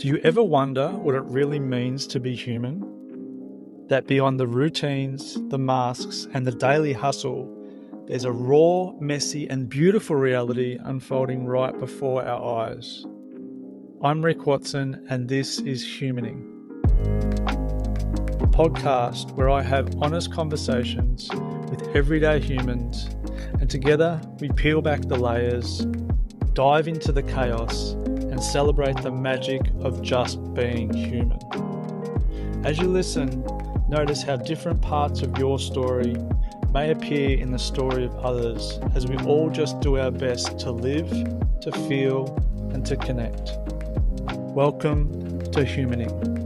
Do you ever wonder what it really means to be human? That beyond the routines, the masks, and the daily hustle, there's a raw, messy, and beautiful reality unfolding right before our eyes. I'm Rick Watson, and this is Humaning, a podcast where I have honest conversations with everyday humans, and together we peel back the layers, dive into the chaos, and celebrate the magic of just being human. As you listen, notice how different parts of your story may appear in the story of others as we all just do our best to live, to feel, and to connect. Welcome to Humaning.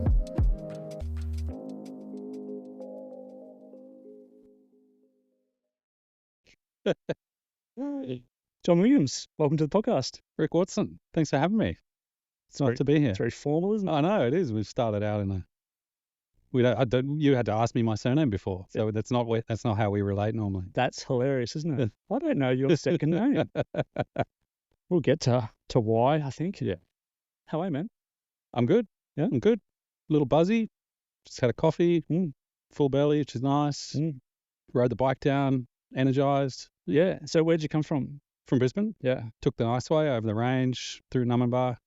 John Williams, welcome to the podcast. Rick Watson, thanks for having me. It's nice to be here. It's very formal, isn't it? I know it is. We've started out in a. You had to ask me my surname before, so that's not how we relate normally. That's hilarious, isn't it? I don't know your second name. We'll get to why, I think. Yeah. How are you, man? I'm good. Yeah? I'm good. A little buzzy. Just had a coffee. Full belly, which is nice. Rode the bike down. Energized. Yeah. So where'd you come from? From Brisbane. Yeah. Took the nice way over the range through Numinbah.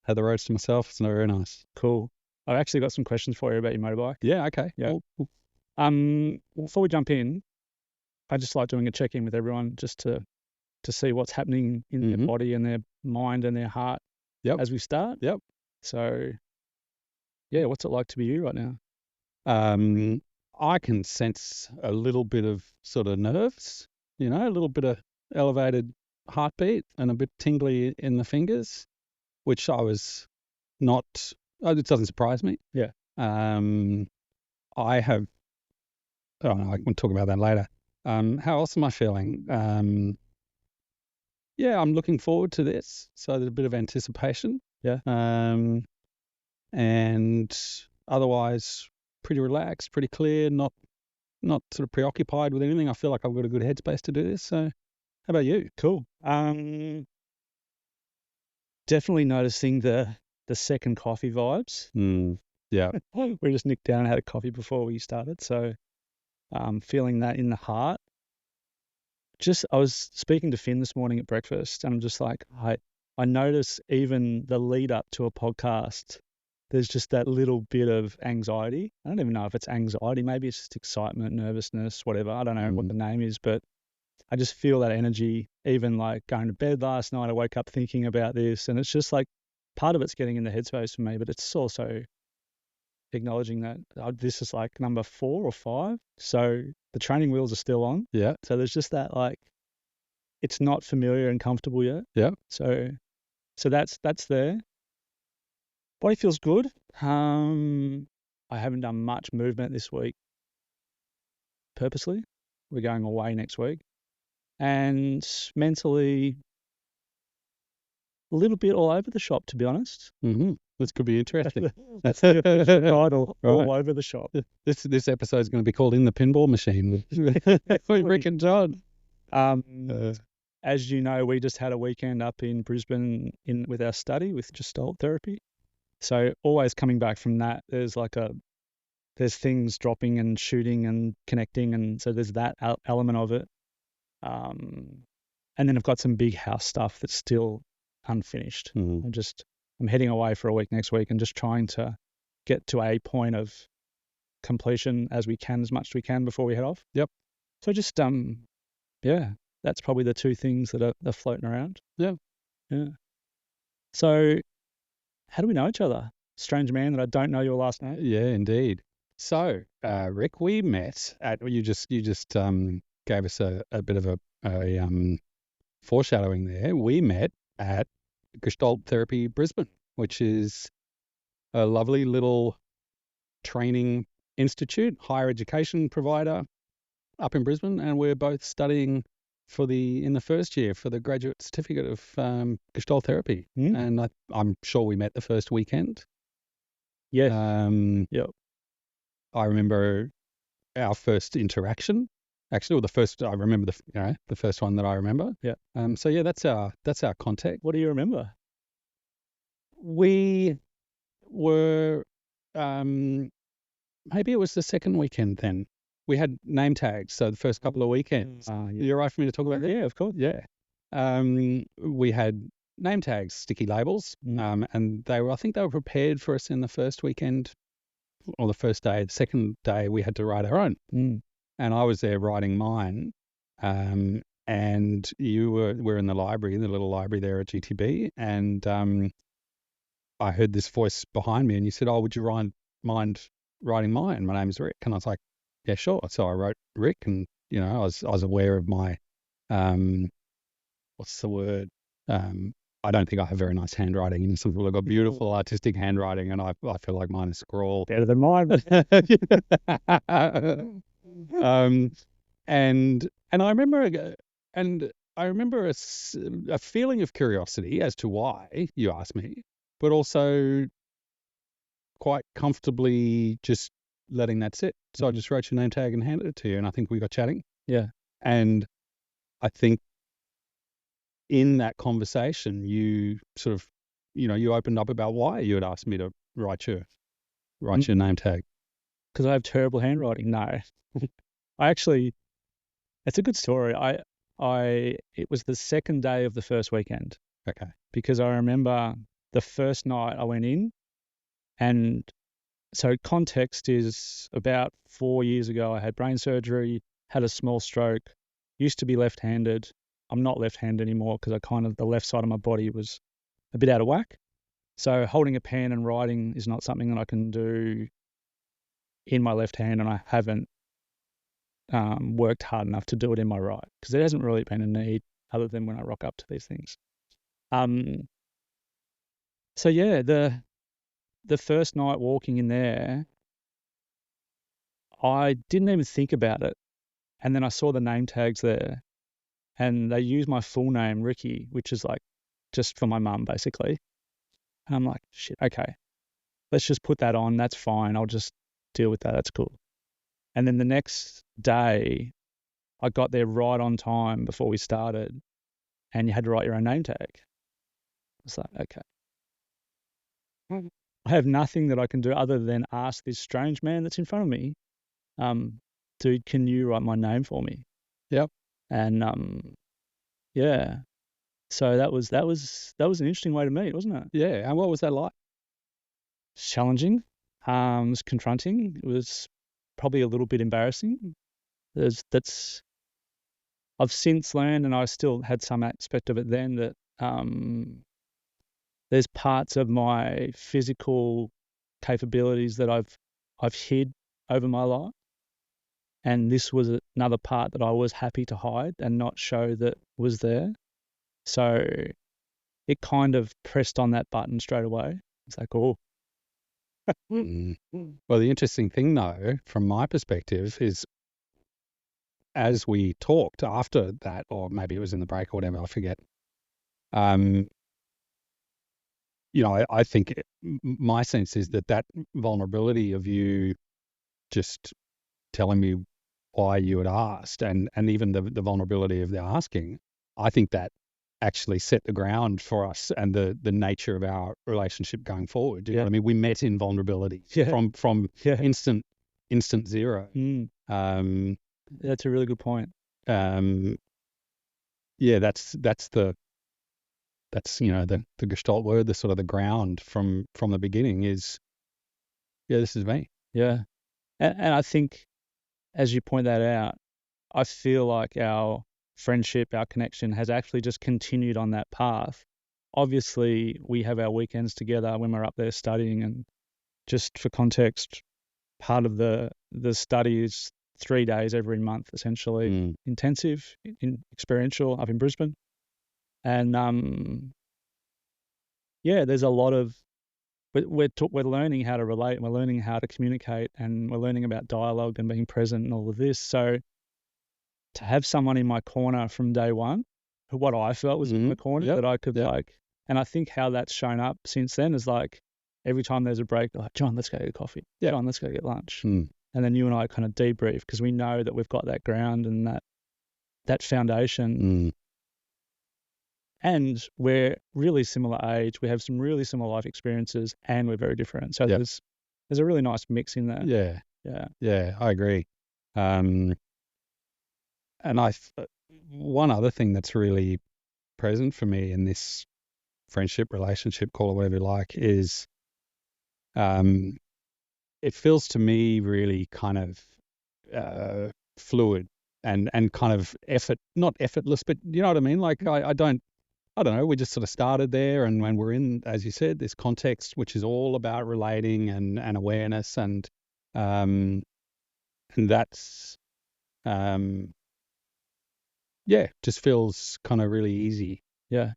Had the roads to myself. It's very nice. Cool. I've actually got some questions for you about your motorbike. Yeah. Okay. Yeah. Cool. Before we jump in, I just like doing a check-in with everyone just to see what's happening in their body and their mind and their heart as we start. Yep. So, yeah, what's it like to be you right now? I can sense a little bit of sort of nerves, a little bit of elevated heartbeat and a bit tingly in the fingers, which I was not. It doesn't surprise me. Yeah. I have. Oh no, I can talk about that later. How else am I feeling? Yeah, I'm looking forward to this. So there's a bit of anticipation. Yeah. And otherwise pretty relaxed, pretty clear, not sort of preoccupied with anything. I feel like I've got a good headspace to do this. So how about you? Cool. Definitely noticing the second coffee vibes. Yeah. We just nicked down and had a coffee before we started. So feeling that in the heart. I was speaking to Finn this morning at breakfast, and I'm just like, I notice even the lead up to a podcast, there's just that little bit of anxiety. I don't even know if it's anxiety. Maybe it's just excitement, nervousness, whatever. I don't know what the name is, but I just feel that energy. Even like going to bed last night, I woke up thinking about this, and it's just like part of it's getting in the headspace for me, but it's also acknowledging that this is like number 4 or 5. So the training wheels are still on. Yeah. So there's just that, like, it's not familiar and comfortable yet. Yeah. So that's there. Body feels good. I haven't done much movement this week purposely. We're going away next week. And mentally, a little bit all over the shop, to be honest. This could be interesting. That's the title, right. All over the shop. This episode is going to be called In the Pinball Machine with Rick and John. As you know, we just had a weekend up in Brisbane with our study with Gestalt Therapy. So always coming back from that, there's things dropping and shooting and connecting, and so there's that element of it. And then I've got some big house stuff that's still unfinished. I'm heading away for a week next week and just trying to get to a point of completion as much as we can before we head off. Yep. So just that's probably the two things that are floating around. Yeah. So how do we know each other? Strange man that I don't know your last name. Yeah, indeed. So, Rick, we met at, you just gave us a bit of a foreshadowing there. We met at Gestalt Therapy Brisbane, which is a lovely little training institute, higher education provider up in Brisbane, and we're both studying in the first year for the graduate certificate of Gestalt Therapy. And I'm sure we met the first weekend. Yeah. Yep. I remember our first interaction. Actually, or the first I remember the first one that I remember. Yeah. So yeah, that's our contact. What do you remember? We were, maybe it was the second weekend then. We had name tags. So the first couple of weekends. You're right for me to talk about that? Yeah, of course. Yeah. We had name tags, sticky labels, and I think they were prepared for us in the first weekend or the first day. The second day we had to write our own, and I was there writing mine, and we're in the library, in the little library there at GTB, and I heard this voice behind me, and you said, "Oh, would you mind writing mine? My name's Rick." And I was like, "Yeah, sure." So I wrote Rick, and I was aware of my what's the word? I don't think I have very nice handwriting. Some people have got beautiful artistic handwriting, and I feel like mine is scrawl. Better than mine. And I remember a feeling of curiosity as to why you asked me, but also quite comfortably just letting that sit. So I just wrote your name tag and handed it to you, and I think we got chatting. Yeah. And I think in that conversation, you sort of, you opened up about why you had asked me to write your name tag. Because I have terrible handwriting. No, it's a good story. It was the second day of the first weekend. Okay. Because I remember the first night I went in, and so context is about 4 years ago, I had brain surgery, had a small stroke, used to be left-handed. I'm not left-handed anymore because the left side of my body was a bit out of whack. So holding a pen and writing is not something that I can do in my left hand, and I haven't worked hard enough to do it in my right because there hasn't really been a need other than when I rock up to these things. So yeah, the first night walking in there, I didn't even think about it. And then I saw the name tags there, and they used my full name, Ricky, which is like just for my mum, basically. And I'm like, shit, okay, let's just put that on. That's fine. I'll just deal with that. That's cool. And then the next day, I got there right on time before we started, and you had to write your own name tag. I was like, okay. I have nothing that I can do other than ask this strange man that's in front of me, dude, can you write my name for me? Yep. And yeah. So that was an interesting way to meet, wasn't it? Yeah. And what was that like? Challenging. It was confronting. It was probably a little bit embarrassing. I've since learned, and I still had some aspect of it then, that there's parts of my physical capabilities that I've hid over my life, and this was another part that I was happy to hide and not show that was there. So it kind of pressed on that button straight away. It's like, oh. Well, the interesting thing, though, from my perspective, is as we talked after that, or maybe it was in the break or whatever, I forget. I think my sense is that vulnerability of you just telling me why you had asked, and even the vulnerability of the asking, I think that actually set the ground for us and the nature of our relationship going forward. Do you know what I mean? We met in vulnerability from instant zero. That's a really good point. That's the Gestalt word, the sort of the ground from the beginning is, this is me. Yeah. And I think, as you point that out, I feel like our friendship, our connection has actually just continued on that path. Obviously, we have our weekends together when we're up there studying, and just for context, part of the study is 3 days every month, essentially, intensive, experiential up in Brisbane. And there's a lot of, we're learning how to relate, we're learning how to communicate, and we're learning about dialogue and being present and all of this. So to have someone in my corner from day one, who what I felt was in my corner, that I could and I think how that's shown up since then is like every time there's a break, they're like, John, let's go get coffee. John, let's go get lunch. And then you and I kind of debrief because we know that we've got that ground and that foundation. and we're really similar age. We have some really similar life experiences, and we're very different. So there's a really nice mix in there. Yeah, I agree. And one other thing that's really present for me in this friendship, relationship, call it whatever you like, is it feels to me really kind of fluid and kind of not effortless, but you know what I mean? Like I don't know. We just sort of started there, and when we're in, as you said, this context, which is all about relating and awareness, and that's just feels kind of really easy. Yeah.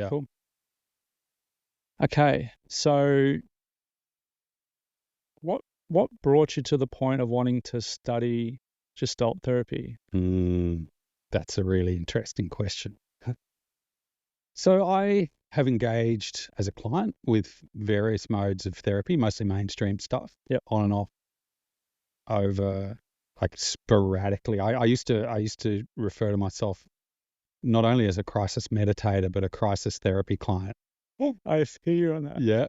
Cool. Okay, so what brought you to the point of wanting to study Gestalt therapy? That's a really interesting question. So I have engaged as a client with various modes of therapy, mostly mainstream stuff, on and off over like sporadically. I used to refer to myself not only as a crisis meditator, but a crisis therapy client. I hear you on that. Yeah.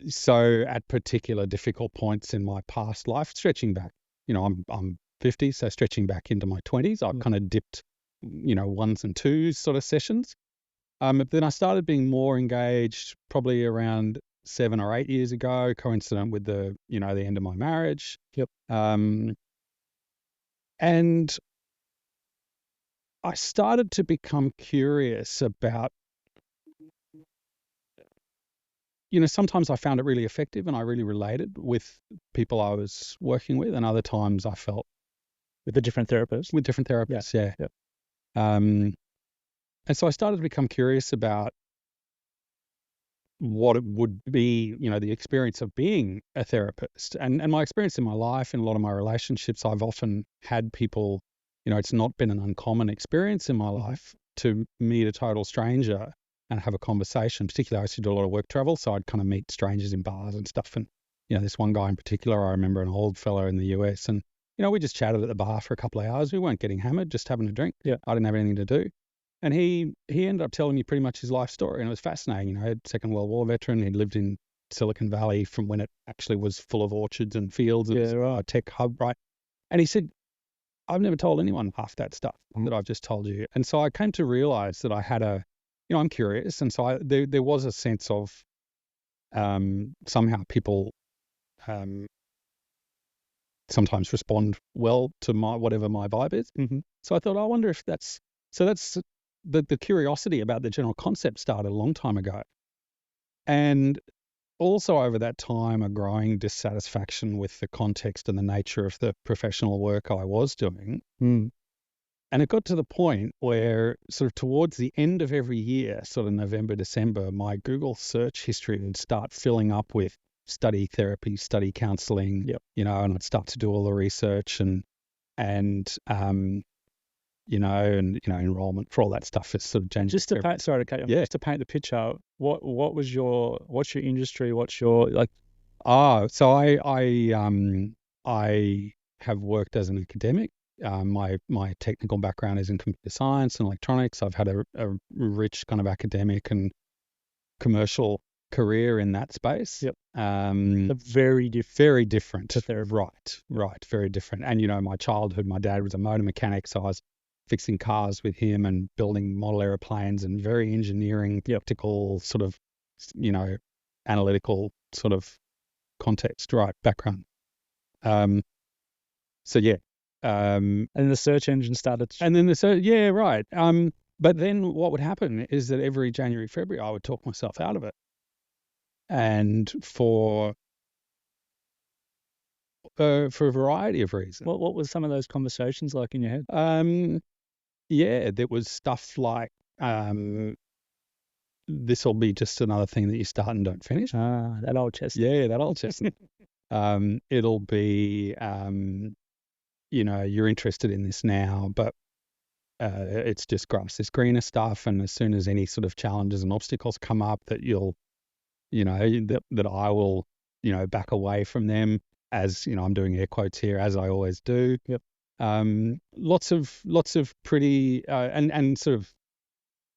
So at particular difficult points in my past life, stretching back, I'm 50, so stretching back into my 20s, I've kind of dipped, ones and twos sort of sessions. But then I started being more engaged probably around 7 or 8 years ago, coincident with the end of my marriage. And I started to become curious about, sometimes I found it really effective and I really related with people I was working with, and other times I felt with a different therapist. With different therapists, yeah. And so I started to become curious about what it would be, the experience of being a therapist. And my experience in my life and a lot of my relationships, I've often had people, it's not been an uncommon experience in my life to meet a total stranger and have a conversation. Particularly, I used to do a lot of work travel, so I'd kind of meet strangers in bars and stuff. And, this one guy in particular, I remember, an old fellow in the US, and, we just chatted at the bar for a couple of hours. We weren't getting hammered, just having a drink. Yeah. I didn't have anything to do. And he ended up telling me pretty much his life story, and it was fascinating. Second World War veteran. He'd lived in Silicon Valley from when it actually was full of orchards and fields. It was a tech hub, right? And he said, I've never told anyone half that stuff that I've just told you. And so I came to realize that I had I'm curious. And so there was a sense of somehow people sometimes respond well to whatever my vibe is. Mm-hmm. So I thought, I wonder if that's the curiosity about the general concept started a long time ago. And also over that time, a growing dissatisfaction with the context and the nature of the professional work I was doing. And it got to the point where sort of towards the end of every year, sort of November, December, my Google search history would start filling up with study therapy, study counseling, and I'd start to do all the research and enrollment for all that stuff is sort of changed. Just to paint, sorry to cut you off. Yeah. Just to paint the picture, what's your industry? What's your like? So I have worked as an academic. My technical background is in computer science and electronics. I've had a rich kind of academic and commercial career in that space. Yep. Very different to therapy. Right. Very different. And my childhood, my dad was a motor mechanic, so I was fixing cars with him and building model airplanes and very engineering, practical sort of, analytical sort of context, right, background. So yeah. And the search engine started. And then yeah, right. But then what would happen is that every January, February, I would talk myself out of it. And for a variety of reasons. What was some of those conversations like in your head? There was stuff like, this will be just another thing that you start and don't finish. That old chestnut. Yeah, that old chestnut. It'll be, you're interested in this now, but it's just grass is greener stuff. And as soon as any sort of challenges and obstacles come up, that you'll, that I will, back away from them, as, I'm doing air quotes here, as I always do. Yep. Lots of pretty and sort of,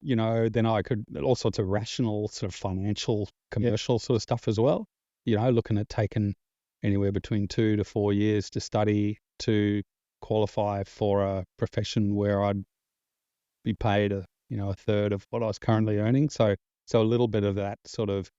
then I could all sorts of rational sort of financial, commercial sort of stuff as well. Looking at taking anywhere between 2 to 4 years to study to qualify for a profession where I'd be paid a third of what I was currently earning. So a little bit of that sort of,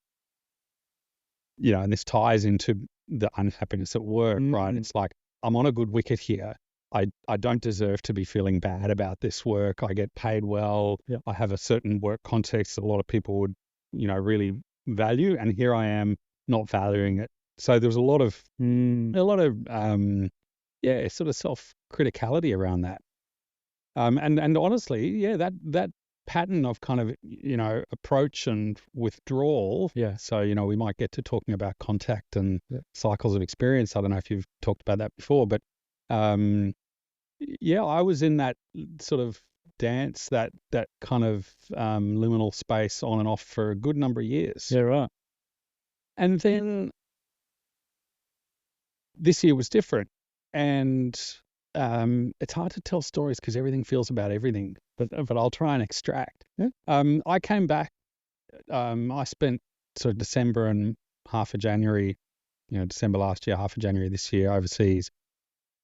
and this ties into the unhappiness at work, right? It's like, I'm on a good wicket here. I don't deserve to be feeling bad about this work. I get paid well. Yeah. I have a certain work context that a lot of people would, really value. And here I am not valuing it. So there was a lot of, sort of self-criticality around that. And honestly, that pattern of kind of, approach and withdrawal. Yeah. So, we might get to talking about contact and cycles of experience. I don't know if you've talked about that before, but I was in that sort of dance, that kind of liminal space on and off for a good number of years. Yeah, right. And then this year was different. And it's hard to tell stories because everything feels about everything, but I'll try and extract. Yeah. I came back, I spent sort of December and half of January, December last year, half of January this year overseas.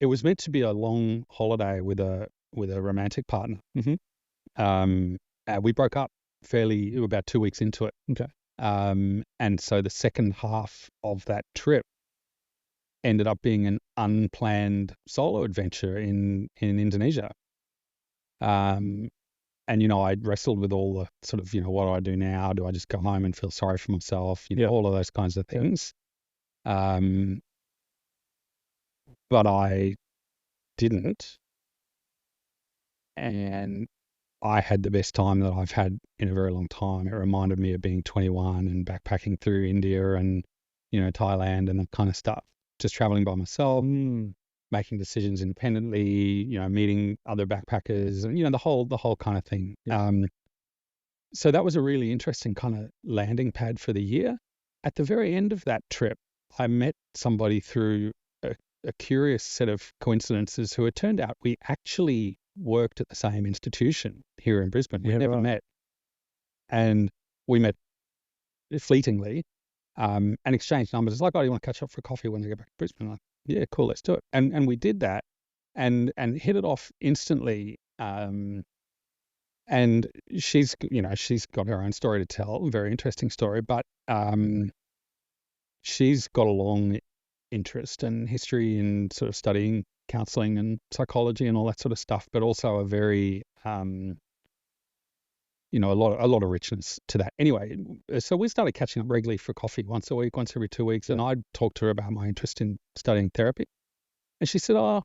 It was meant to be a long holiday with a romantic partner. We broke up about 2 weeks into it. Okay. And so the second half of that trip ended up being an unplanned solo adventure in Indonesia. And, I'd wrestled with all the sort of, what do I do now? Do I just go home and feel sorry for myself? All of those kinds of things. But I didn't. And I had the best time that I've had in a very long time. It reminded me of being 21 and backpacking through India and, Thailand and that kind of stuff. Just traveling by myself, making decisions independently, meeting other backpackers and, the whole kind of thing. Yeah. So that was a really interesting kind of landing pad for the year. At the very end of that trip, I met somebody through a curious set of coincidences who it turned out we actually worked at the same institution here in Brisbane. We never met. And we met fleetingly and exchanged numbers. It's like, oh, do you want to catch up for coffee when I get back to Brisbane? I'm like, yeah, cool, let's do it. And we did that and hit it off instantly. And she's got her own story to tell, a very interesting story, but she's got a long interest and history in sort of studying counseling and psychology and all that sort of stuff, but also a very a lot of richness to that. Anyway, so we started catching up regularly for coffee once a week, once every 2 weeks, and I'd talk to her about my interest in studying therapy. And she said, oh,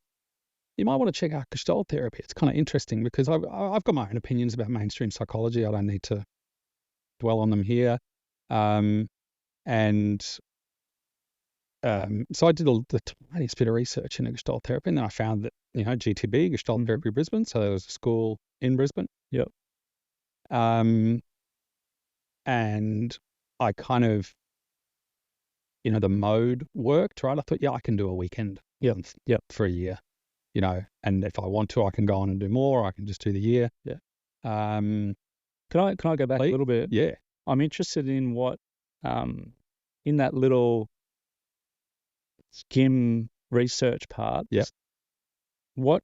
you might want to check out Gestalt Therapy. It's kind of interesting because I've got my own opinions about mainstream psychology. I don't need to dwell on them here. So I did the tiniest bit of research into Gestalt Therapy, and then I found that, GTB, Gestalt Therapy Brisbane, so there was a school in Brisbane. Yep. And I kind of, the mode worked, right? I thought, I can do a weekend for a year, and if I want to, I can go on and do more. I can just do the year. Yeah. Can I go back a little bit? Yeah. I'm interested in what, in that little skim research part. Yeah. What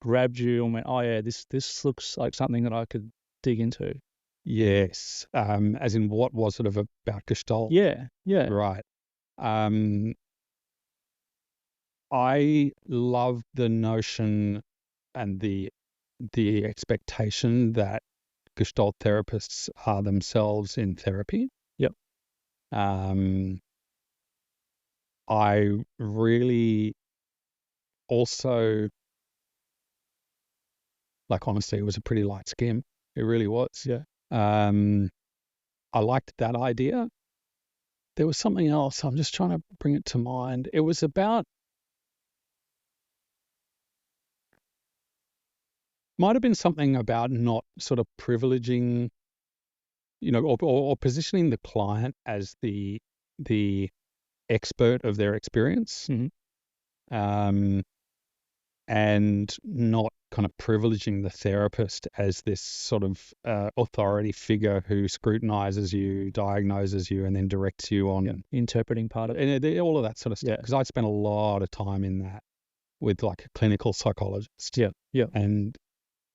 grabbed you and went, oh yeah, this looks like something that I could dig into? Yes. As in what was sort of about Gestalt? Yeah. Right. I love the notion and the expectation that Gestalt therapists are themselves in therapy. Yep. I really also, like, honestly, it was a pretty light skim. It really was. Yeah. I liked that idea. There was something else. I'm just trying to bring it to mind. It was about, might have been something about not sort of privileging, or positioning the client as the expert of their experience. Mm-hmm. and not kind of privileging the therapist as this sort of authority figure who scrutinizes you, diagnoses you, and then directs you on interpreting part of it. and all of that sort of stuff. Because I'd spent a lot of time in that with like a clinical psychologist. Yeah. And,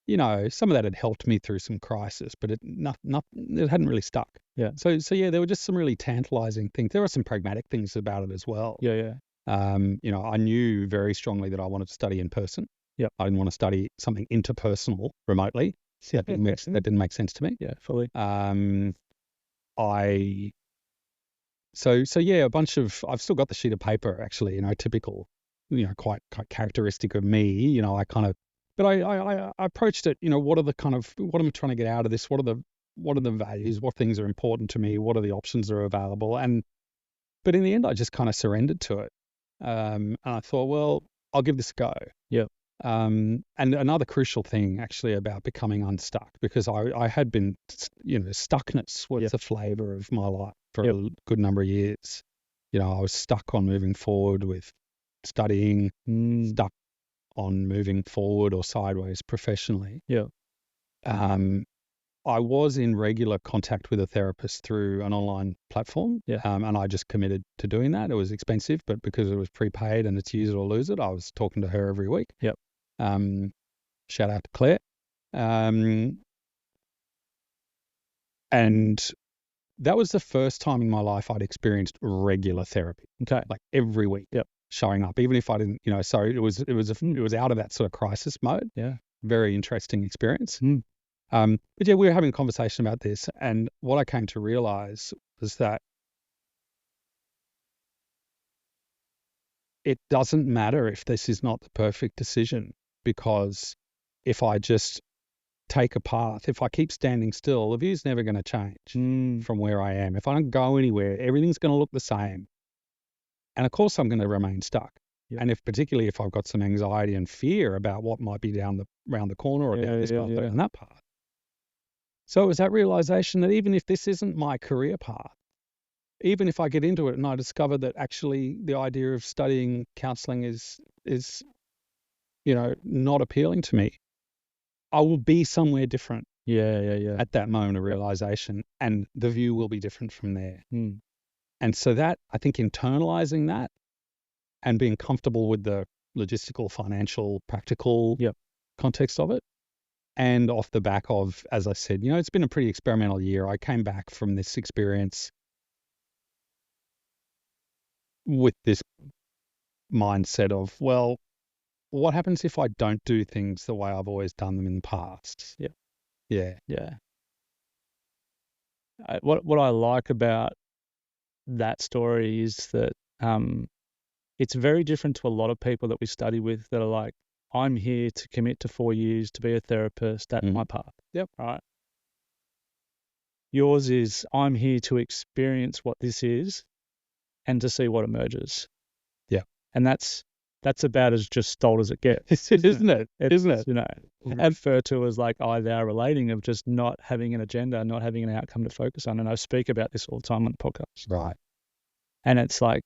you know, some of that had helped me through some crisis, but it hadn't really stuck. Yeah. So yeah, there were just some really tantalizing things. There were some pragmatic things about it as well. Yeah. You know, I knew very strongly that I wanted to study in person. Yeah. I didn't want to study something interpersonal remotely. That didn't make sense to me. Yeah, fully. So yeah, a bunch of, I've still got the sheet of paper actually, you know, typical, you know, quite characteristic of me, you know, but I approached it, you know, what am I trying to get out of this? What are the values? What things are important to me? What are the options that are available? But in the end, I just kind of surrendered to it. And I thought, well, I'll give this a go. Yeah. And another crucial thing actually about becoming unstuck, because I had been, you know, stuckness was the flavor of my life for a good number of years. You know, I was stuck on moving forward with studying, stuck on moving forward or sideways professionally. Yeah. I was in regular contact with a therapist through an online platform, and I just committed to doing that. It was expensive, but because it was prepaid and it's use it or lose it, I was talking to her every week. Yep. Shout out to Claire. And that was the first time in my life I'd experienced regular therapy. Okay. Like every week. Yep. Showing up, even if I didn't, you know, so it was out of that sort of crisis mode. Yeah. Very interesting experience. But yeah, we were having a conversation about this, and what I came to realize was that it doesn't matter if this is not the perfect decision, because if I just take a path, if I keep standing still, the view's never going to change from where I am. If I don't go anywhere, everything's going to look the same. And of course, I'm going to remain stuck. Yep. And particularly if I've got some anxiety and fear about what might be around the corner or down this path or down that path. So it was that realization that even if this isn't my career path, even if I get into it and I discover that actually the idea of studying counseling is, you know, not appealing to me, I will be somewhere different. Yeah. At that moment of realization, and the view will be different from there. And so that, I think, internalizing that and being comfortable with the logistical, financial, practical context of it, and off the back of, as I said, you know, it's been a pretty experimental year. I came back from this experience with this mindset of, well, what happens if I don't do things the way I've always done them in the past? Yeah. What I like about that story is that it's very different to a lot of people that we study with that are like, I'm here to commit to 4 years to be a therapist. That's my path. Yep. Right. Yours is, I'm here to experience what this is and to see what emerges. Yeah. And that's about as gestalt as it gets. Isn't it? Isn't it? You know, and refer to as like I-thou relating, of just not having an agenda, not having an outcome to focus on. And I speak about this all the time on the podcast. Right. And it's like,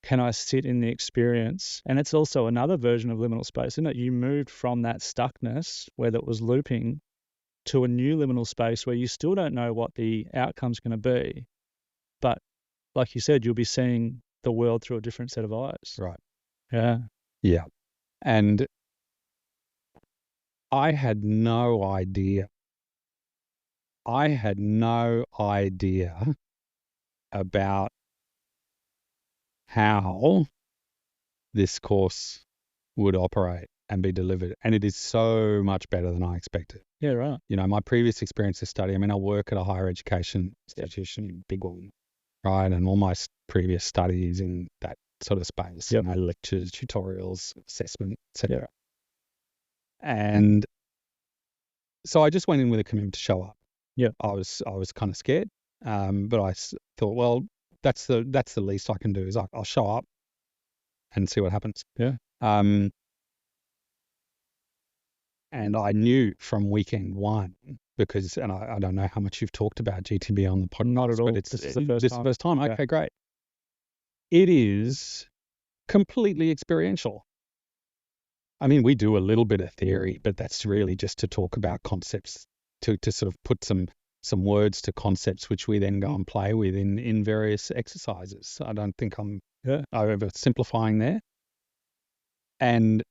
can I sit in the experience? And it's also another version of liminal space, isn't it? You moved from that stuckness where that was looping to a new liminal space where you still don't know what the outcome's going to be. But like you said, you'll be seeing the world through a different set of eyes. Right. Yeah. Yeah. And I had no idea about how this course would operate and be delivered. And it is so much better than I expected. Yeah, right. You know, my previous experience of study, I mean, I work at a higher education institution, big one, right? And all my previous studies in that sort of space, you know, lectures, tutorials, assessment, etc. And so I just went in with a commitment to show up. Yeah. I was kind of scared, but I thought, well, that's the least I can do is I'll show up and see what happens. Yeah. And I knew from weekend one, because, and I don't know how much you've talked about GTB on the podcast. Not at all. But This is the first time. Okay, great. It is completely experiential. I mean, we do a little bit of theory, but that's really just to talk about concepts, to sort of put some words to concepts, which we then go and play with in various exercises. I don't think I'm oversimplifying there. And,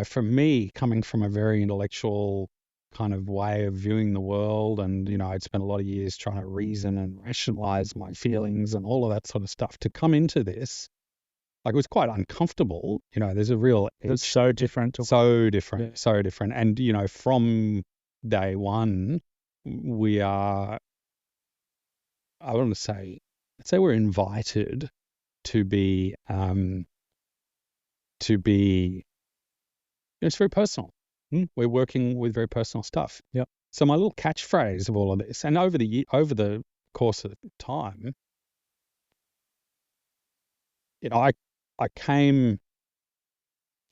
for me, coming from a very intellectual kind of way of viewing the world, and, I'd spent a lot of years trying to reason and rationalize my feelings and all of that sort of stuff, to come into this, like, it was quite uncomfortable. There's a real It's so different. so different. And, from day one, we are, I want to say, let's say we're invited to be, it's very personal. We're working with very personal stuff. Yep. So my little catchphrase of all of this, and over the course of time, I came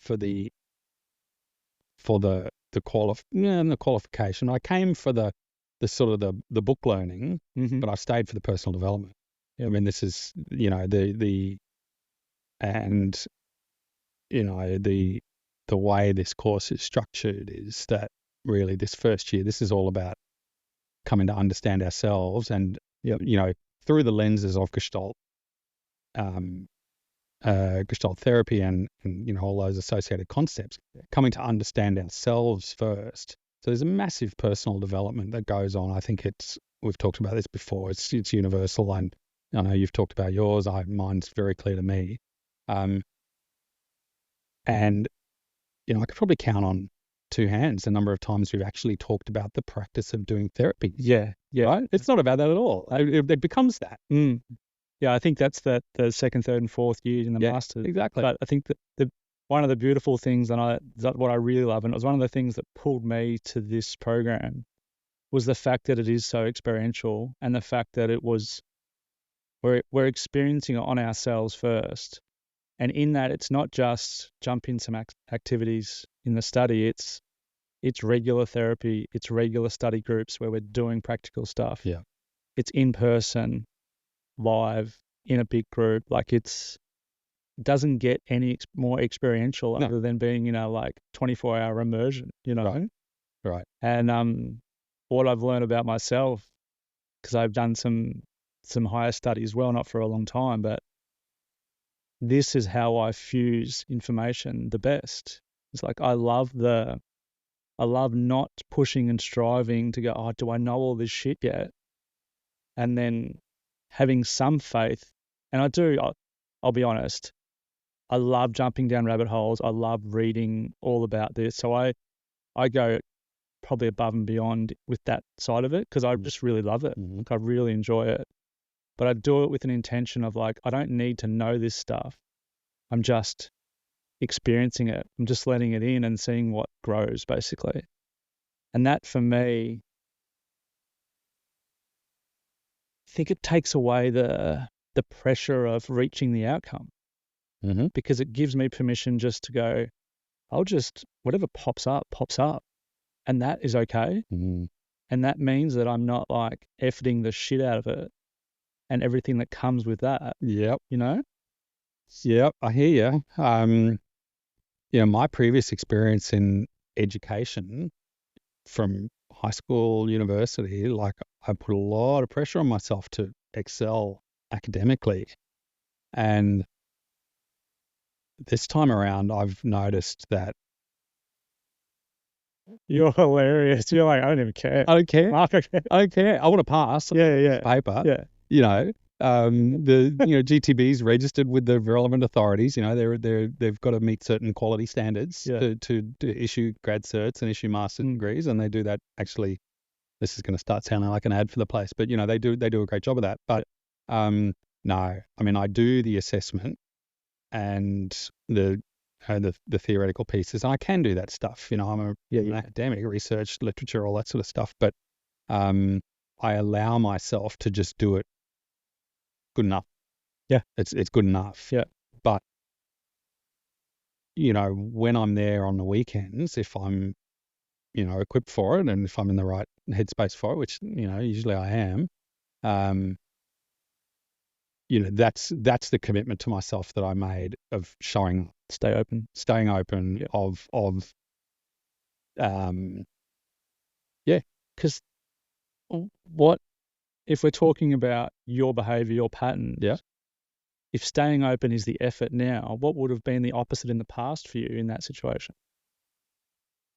for the qualification. I came for the sort of the book learning, but I stayed for the personal development. Yep. I mean, this is, the way this course is structured is that really this first year, this is all about coming to understand ourselves, and, through the lenses of Gestalt therapy and all those associated concepts, coming to understand ourselves first. So there's a massive personal development that goes on. I think we've talked about this before. It's universal, and I know you've talked about yours. Mine's very clear to me. And I could probably count on two hands the number of times we've actually talked about the practice of doing therapy. Yeah. Right? It's not about that at all. It becomes that. Yeah, I think that's the second, third, and fourth years in the masters. Exactly. But I think that one of the beautiful things, and what I really love, and it was one of the things that pulled me to this program, was the fact that it is so experiential, and the fact that we're experiencing it on ourselves first. And in that, it's not just jump in some activities in the study. It's regular therapy. It's regular study groups where we're doing practical stuff. Yeah. It's in person, live, in a big group. Like, it doesn't get any more experiential other than being, like 24-hour immersion, Right. And what I've learned about myself, because I've done some higher study as well, not for a long time, but this is how I fuse information the best. It's like I love not pushing and striving to go, oh, do I know all this shit yet? And then having some faith. And I do, I'll be honest, I love jumping down rabbit holes. I love reading all about this. So I go probably above and beyond with that side of it, because I just really love it. Like, I really enjoy it. But I do it with an intention of, like, I don't need to know this stuff. I'm just experiencing it. I'm just letting it in and seeing what grows, basically. And that, for me, I think it takes away the pressure of reaching the outcome, because it gives me permission just to go, whatever pops up, and that is okay. And that means that I'm not, like, efforting the shit out of it and everything that comes with that. Yep. Yep, I hear you. My previous experience in education, from high school, university, like, I put a lot of pressure on myself to excel academically. And this time around, I've noticed that you're hilarious. You're like, I don't even care. I don't care. Mark, okay. I don't care. I want to pass. Yeah. Paper. Yeah. The GTB's registered with the relevant authorities. They've got to meet certain quality standards to issue grad certs and issue master's degrees, and they do that. Actually, this is going to start sounding like an ad for the place, but they do a great job of that. But no, I mean, I do the assessment and the theoretical pieces, and I can do that stuff. I'm an academic, research, literature, all that sort of stuff, but I allow myself to just do it good enough. Yeah. It's good enough. Yeah. But, when I'm there on the weekends, if I'm, equipped for it, and if I'm in the right headspace for it, which, usually I am, that's the commitment to myself that I made of staying open, Yeah. yeah. Because what if we're talking about your behavior, your patterns? Yeah. If staying open is the effort now, what would have been the opposite in the past for you in that situation?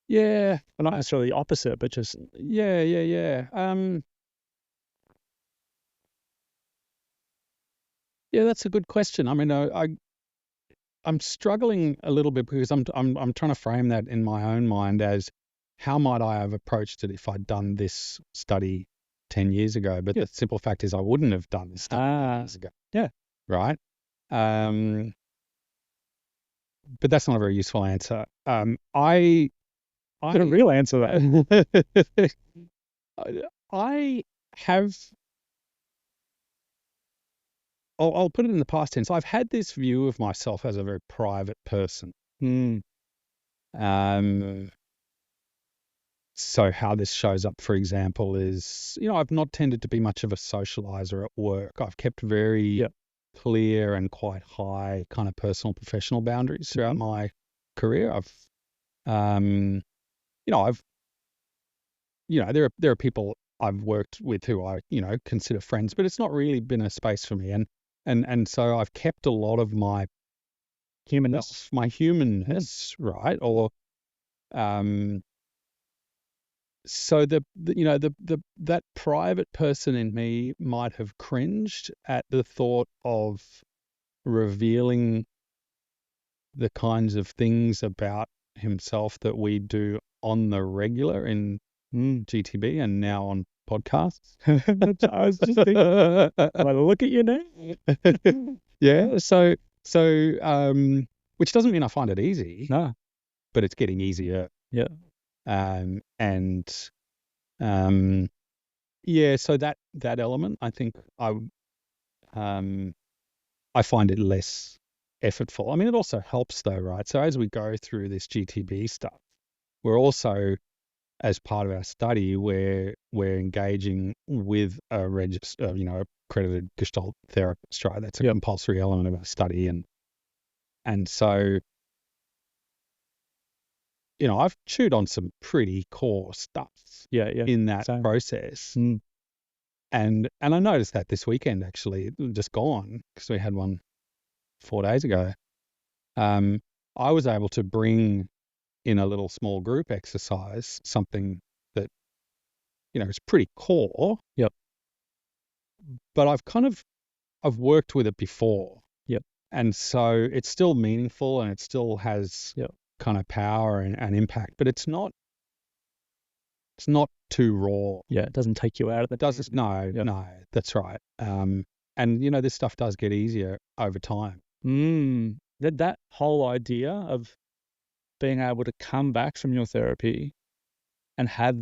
Yeah. Well, not necessarily the opposite, but just Yeah. Yeah, that's a good question. I mean, I'm struggling a little bit because I'm trying to frame that in my own mind as how might I have approached it if I'd done this study 10 years ago? But the simple fact is I wouldn't have done this study 10 years ago. Yeah. Right. But that's not a very useful answer. I a real answer that. I have. I'll put it in the past tense. I've had this view of myself as a very private person. So how this shows up, for example, is, I've not tended to be much of a socializer at work. I've kept very clear and quite high kind of personal professional boundaries throughout my career. There are people I've worked with who I, consider friends, but it's not really been a space for me. And so I've kept a lot of my humanness, right? Or, so that private person in me might have cringed at the thought of revealing the kinds of things about himself that we do on the regular in GTB and now on podcasts. I was just thinking, I look at you now. Yeah. So, which doesn't mean I find it easy. No. But it's getting easier. Yeah. So that element, I think I find it less effortful. I mean, it also helps though, right? So as we go through this GTB stuff, we're also, as part of our study, we're engaging with a accredited Gestalt therapist, right? That's a compulsory element of our study, and so, I've chewed on some pretty core stuff in that process. And I noticed that this weekend, actually, just gone, because we had one 4 days ago. I was able to bring in a little small group exercise something that, is pretty core. Yep. But I've worked with it before. Yep. And so it's still meaningful and it still has kind of power and impact, but it's not too raw. Yeah, it doesn't take you out of the No, that's right. And this stuff does get easier over time. That whole idea of being able to come back from your therapy and have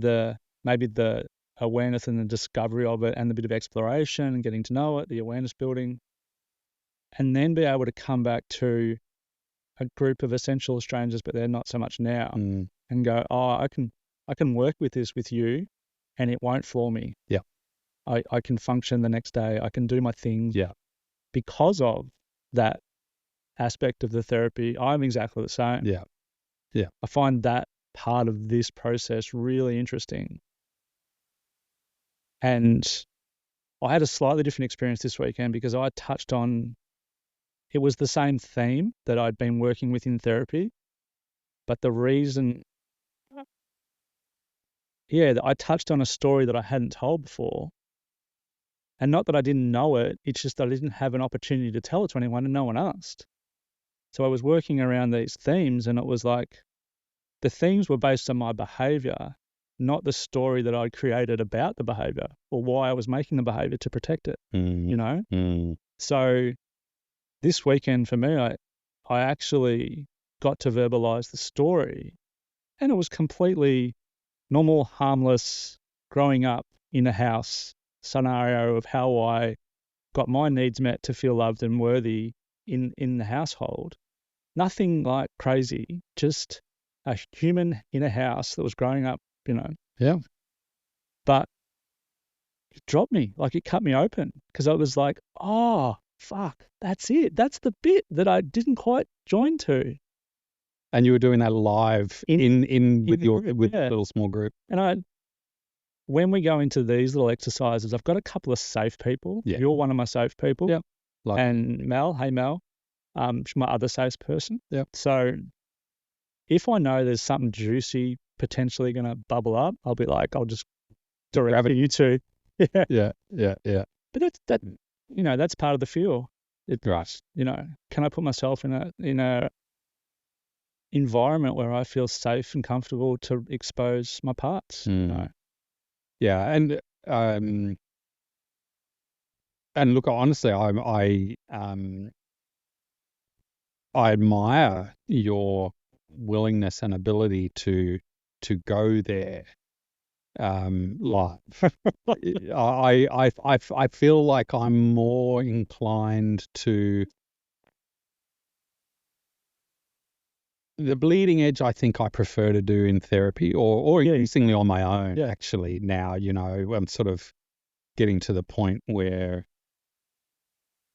maybe the awareness and the discovery of it and the bit of exploration and getting to know it, the awareness building, and then be able to come back to a group of essential strangers, but they're not so much now, and go, I can work with this with you and it won't floor me. Yeah. I can function the next day. I can do my things. Yeah. Because of that aspect of the therapy. I'm exactly the same. Yeah. Yeah. I find that part of this process really interesting. And I had a slightly different experience this weekend because I touched on, it was the same theme that I'd been working with in therapy, but the reason, I touched on a story that I hadn't told before. And not that I didn't know it, it's just that I didn't have an opportunity to tell it to anyone and no one asked. So I was working around these themes and it was like the themes were based on my behavior, not the story that I'd created about the behavior or why I was making the behavior to protect it, So this weekend for me, I actually got to verbalize the story and it was completely normal, harmless, growing up in a house scenario of how I got my needs met to feel loved and worthy in the household. Nothing like crazy, just a human in a house that was growing up, Yeah. But it dropped me, like it cut me open because I was like, fuck, that's it. That's the bit that I didn't quite join to. And you were doing that live in with your group, with yeah. a little small group. And when we go into these little exercises, I've got a couple of safe people. Yeah. You're one of my safe people. Yep. Like, and Mel, hey Mel, she's my other safe person. Yep. So if I know there's something juicy potentially going to bubble up, I'll be like, I'll just direct you two. Yeah. Yeah. But that's part of the feel. Right. Can I put myself in a environment where I feel safe and comfortable to expose my parts? Yeah, and look, honestly, I admire your willingness and ability to go there live. I feel like I'm more inclined to the bleeding edge. I think I prefer to do in therapy or increasingly on my own. Yeah. Actually, now I'm sort of getting to the point where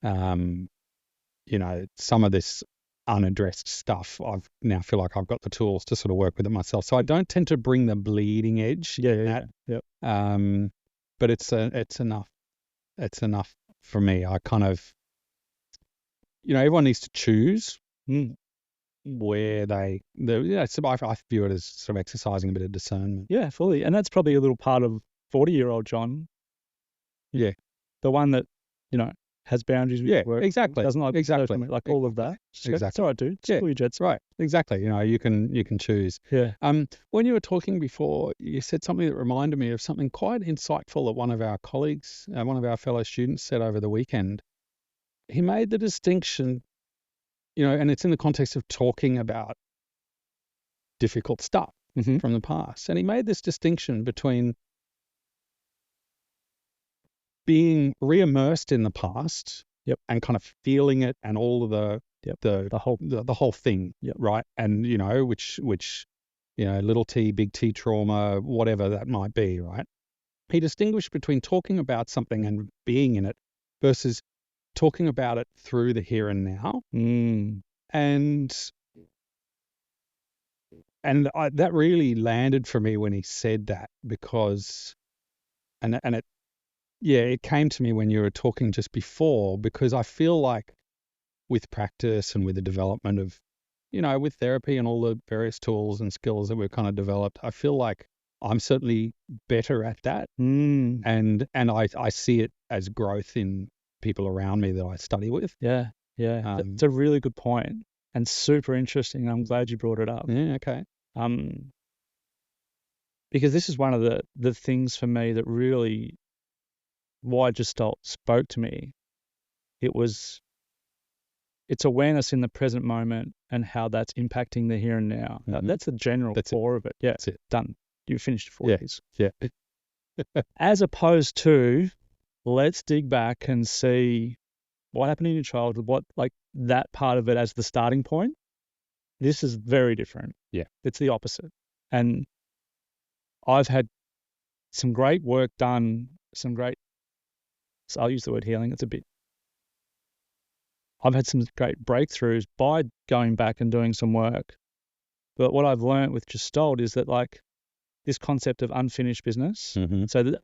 some of this unaddressed stuff, I've now feel like I've got the tools to sort of work with it myself. So I don't tend to bring the bleeding edge. Yeah. But it's enough. It's enough for me. I kind of, everyone needs to choose where I view it as sort of exercising a bit of discernment. Yeah, fully. And that's probably a little part of 40-year-old John. Yeah. The one that, has boundaries with work. Exactly. Doesn't like exactly. Like all of that. Exactly. It's all right, dude. Yeah. Pull your jets. Right. Exactly. You can choose. Yeah. When you were talking before, you said something that reminded me of something quite insightful that one of our colleagues, one of our fellow students said over the weekend. He made the distinction, and it's in the context of talking about difficult stuff from the past. And he made this distinction between being re-immersed in the past and kind of feeling it and all of the whole thing, right? And, which little t, big T trauma, whatever that might be, right? He distinguished between talking about something and being in it versus talking about it through the here and now. And that really landed for me when he said that, because it came to me when you were talking just before, because I feel like with practice and with the development of, with therapy and all the various tools and skills that we've kind of developed, I feel like I'm certainly better at that. And I see it as growth in people around me that I study with. Yeah. It's a really good point and super interesting. I'm glad you brought it up. Yeah, okay. Because this is one of the things for me that really, why Gestalt spoke to me. It's awareness in the present moment and how that's impacting the here and now. That's the general core of it. Yeah, that's it. Done. You finished 4 days. Yeah. As opposed to, let's dig back and see what happened in your childhood, what, like, that part of it as the starting point. This is very different. Yeah. It's the opposite. And I've had some great work done, so I'll use the word healing. I've had some great breakthroughs by going back and doing some work. But what I've learned with Gestalt is that, like, this concept of unfinished business. So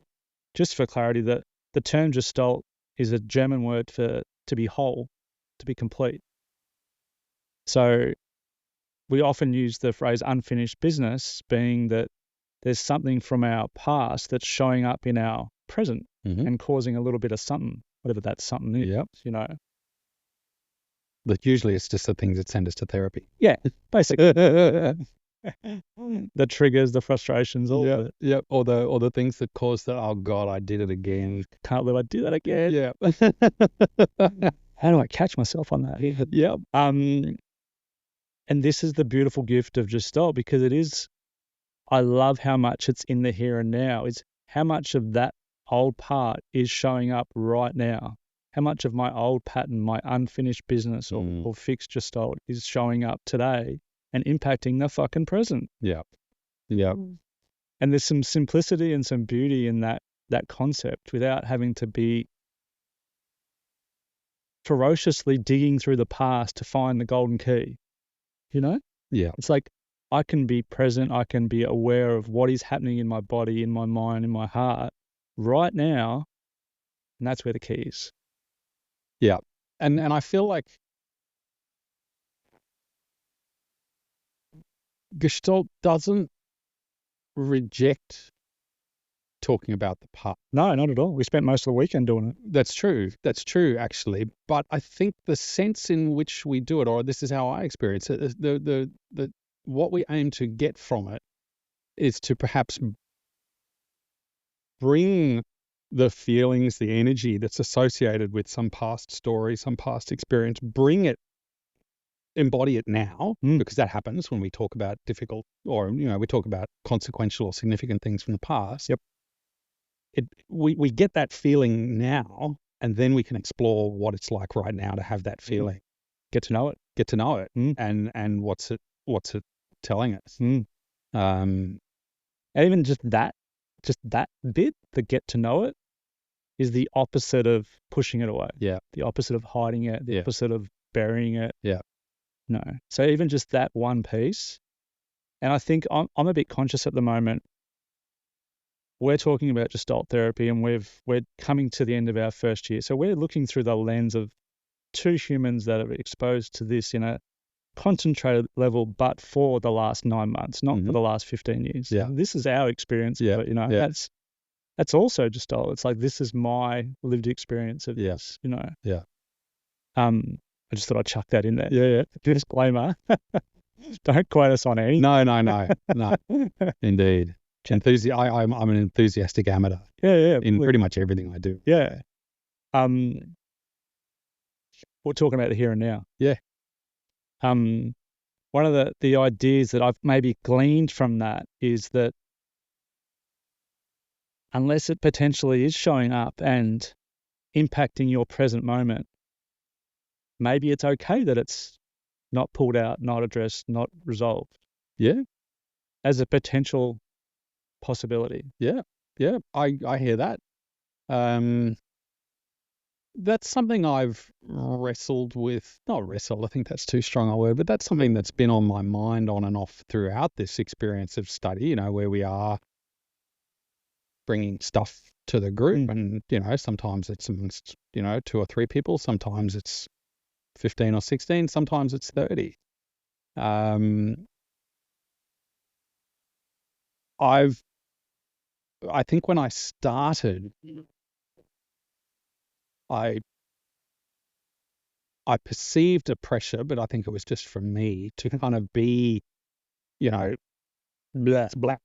just for clarity, the term Gestalt is a German word for to be whole, to be complete. So we often use the phrase unfinished business, being that there's something from our past that's showing up in our present and causing a little bit of something, whatever that something is, But usually it's just the things that send us to therapy. Yeah, basically. The triggers, the frustrations, all of it. Yeah, or the things that cause the, oh God, I did it again. Can't believe I did that again. Yeah. How do I catch myself on that? Yeah. And this is the beautiful gift of Gestalt, because I love how much it's in the here and now. It's how much of that old part is showing up right now. How much of my old pattern, my unfinished business or fixed Gestalt is showing up today and impacting the fucking present. Yeah. And there's some simplicity and some beauty in that concept without having to be ferociously digging through the past to find the golden key. You know? Yeah. It's like I can be present, I can be aware of what is happening in my body, in my mind, in my heart right now, and that's where the key is. Yeah. And I feel like Gestalt doesn't reject talking about the past. No, not at all. We spent most of the weekend doing it. That's true. That's true, actually. But I think the sense in which we do it, or this is how I experience it, the what we aim to get from it is to perhaps bring the feelings, the energy that's associated with some past story, some past experience, embody it now, because that happens when we talk about difficult, or we talk about consequential or significant things from the past. Yep. We get that feeling now, and then we can explore what it's like right now to have that feeling. Get to know it. And what's it telling us. And even just that bit, the get to know it, is the opposite of pushing it away. Yeah. The opposite of hiding it, the opposite of burying it. Yeah. No. So even just that one piece, and I think I'm a bit conscious at the moment. We're talking about Gestalt therapy, and we're coming to the end of our first year. So we're looking through the lens of two humans that are exposed to this in a concentrated level, but for the last 9 months, not for the last 15 years. Yeah. This is our experience. Yeah. But, that's also Gestalt. It's like, this is my lived experience of this, Yeah. I just thought I'd chuck that in there. Yeah. Disclaimer. Don't quote us on anything. No. Indeed. I'm an enthusiastic amateur. Yeah. In pretty much everything I do. Yeah. We're talking about the here and now. Yeah. One of the ideas that I've maybe gleaned from that is that unless it potentially is showing up and impacting your present moment, maybe it's okay that it's not pulled out, not addressed, not resolved. Yeah. As a potential possibility. Yeah. I hear that. That's something I've wrestled with. Not wrestled, I think that's too strong a word, but that's something that's been on my mind on and off throughout this experience of study, where we are bringing stuff to the group. And, sometimes it's amongst, 2 or 3 people. Sometimes it's 15 or 16. Sometimes it's 30. I think when I started, I perceived a pressure, but I think it was just from me to kind of be, black,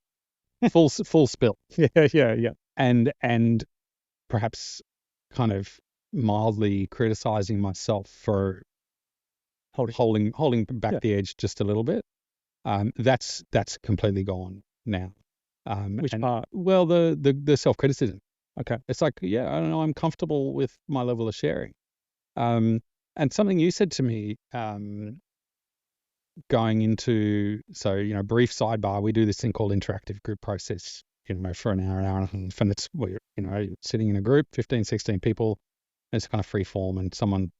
full spill. Yeah. And perhaps kind of mildly criticizing myself for holding back the edge just a little bit. That's completely gone now. Which part? Well, the self-criticism. Okay. It's like, I don't know, I'm comfortable with my level of sharing. And something you said to me, going into, brief sidebar, we do this thing called interactive group process, for an hour and a half, and it's, sitting in a group, 15, 16 people, and it's kind of free form, and someone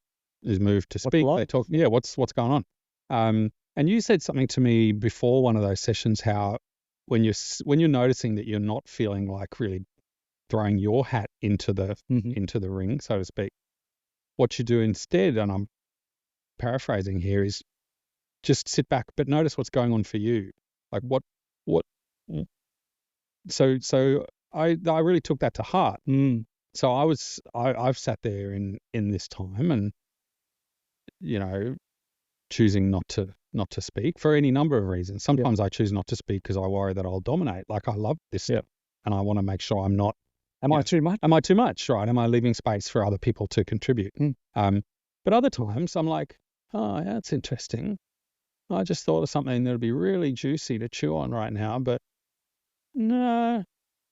is moved to speak. They talk, what's going on? And you said something to me before one of those sessions, how when you're noticing that you're not feeling like really throwing your hat into the ring, so to speak, what you do instead, and I'm paraphrasing here, is just sit back, but notice what's going on for you. Like what. So I really took that to heart. So I've sat there in this time and, choosing not to speak for any number of reasons. Sometimes I choose not to speak because I worry that I'll dominate. Like, I love this stuff, and I want to make sure I'm not. Am I too much? Am I too much? Right? Am I leaving space for other people to contribute? But other times I'm like, oh yeah, that's interesting. I just thought of something that would be really juicy to chew on right now, but no,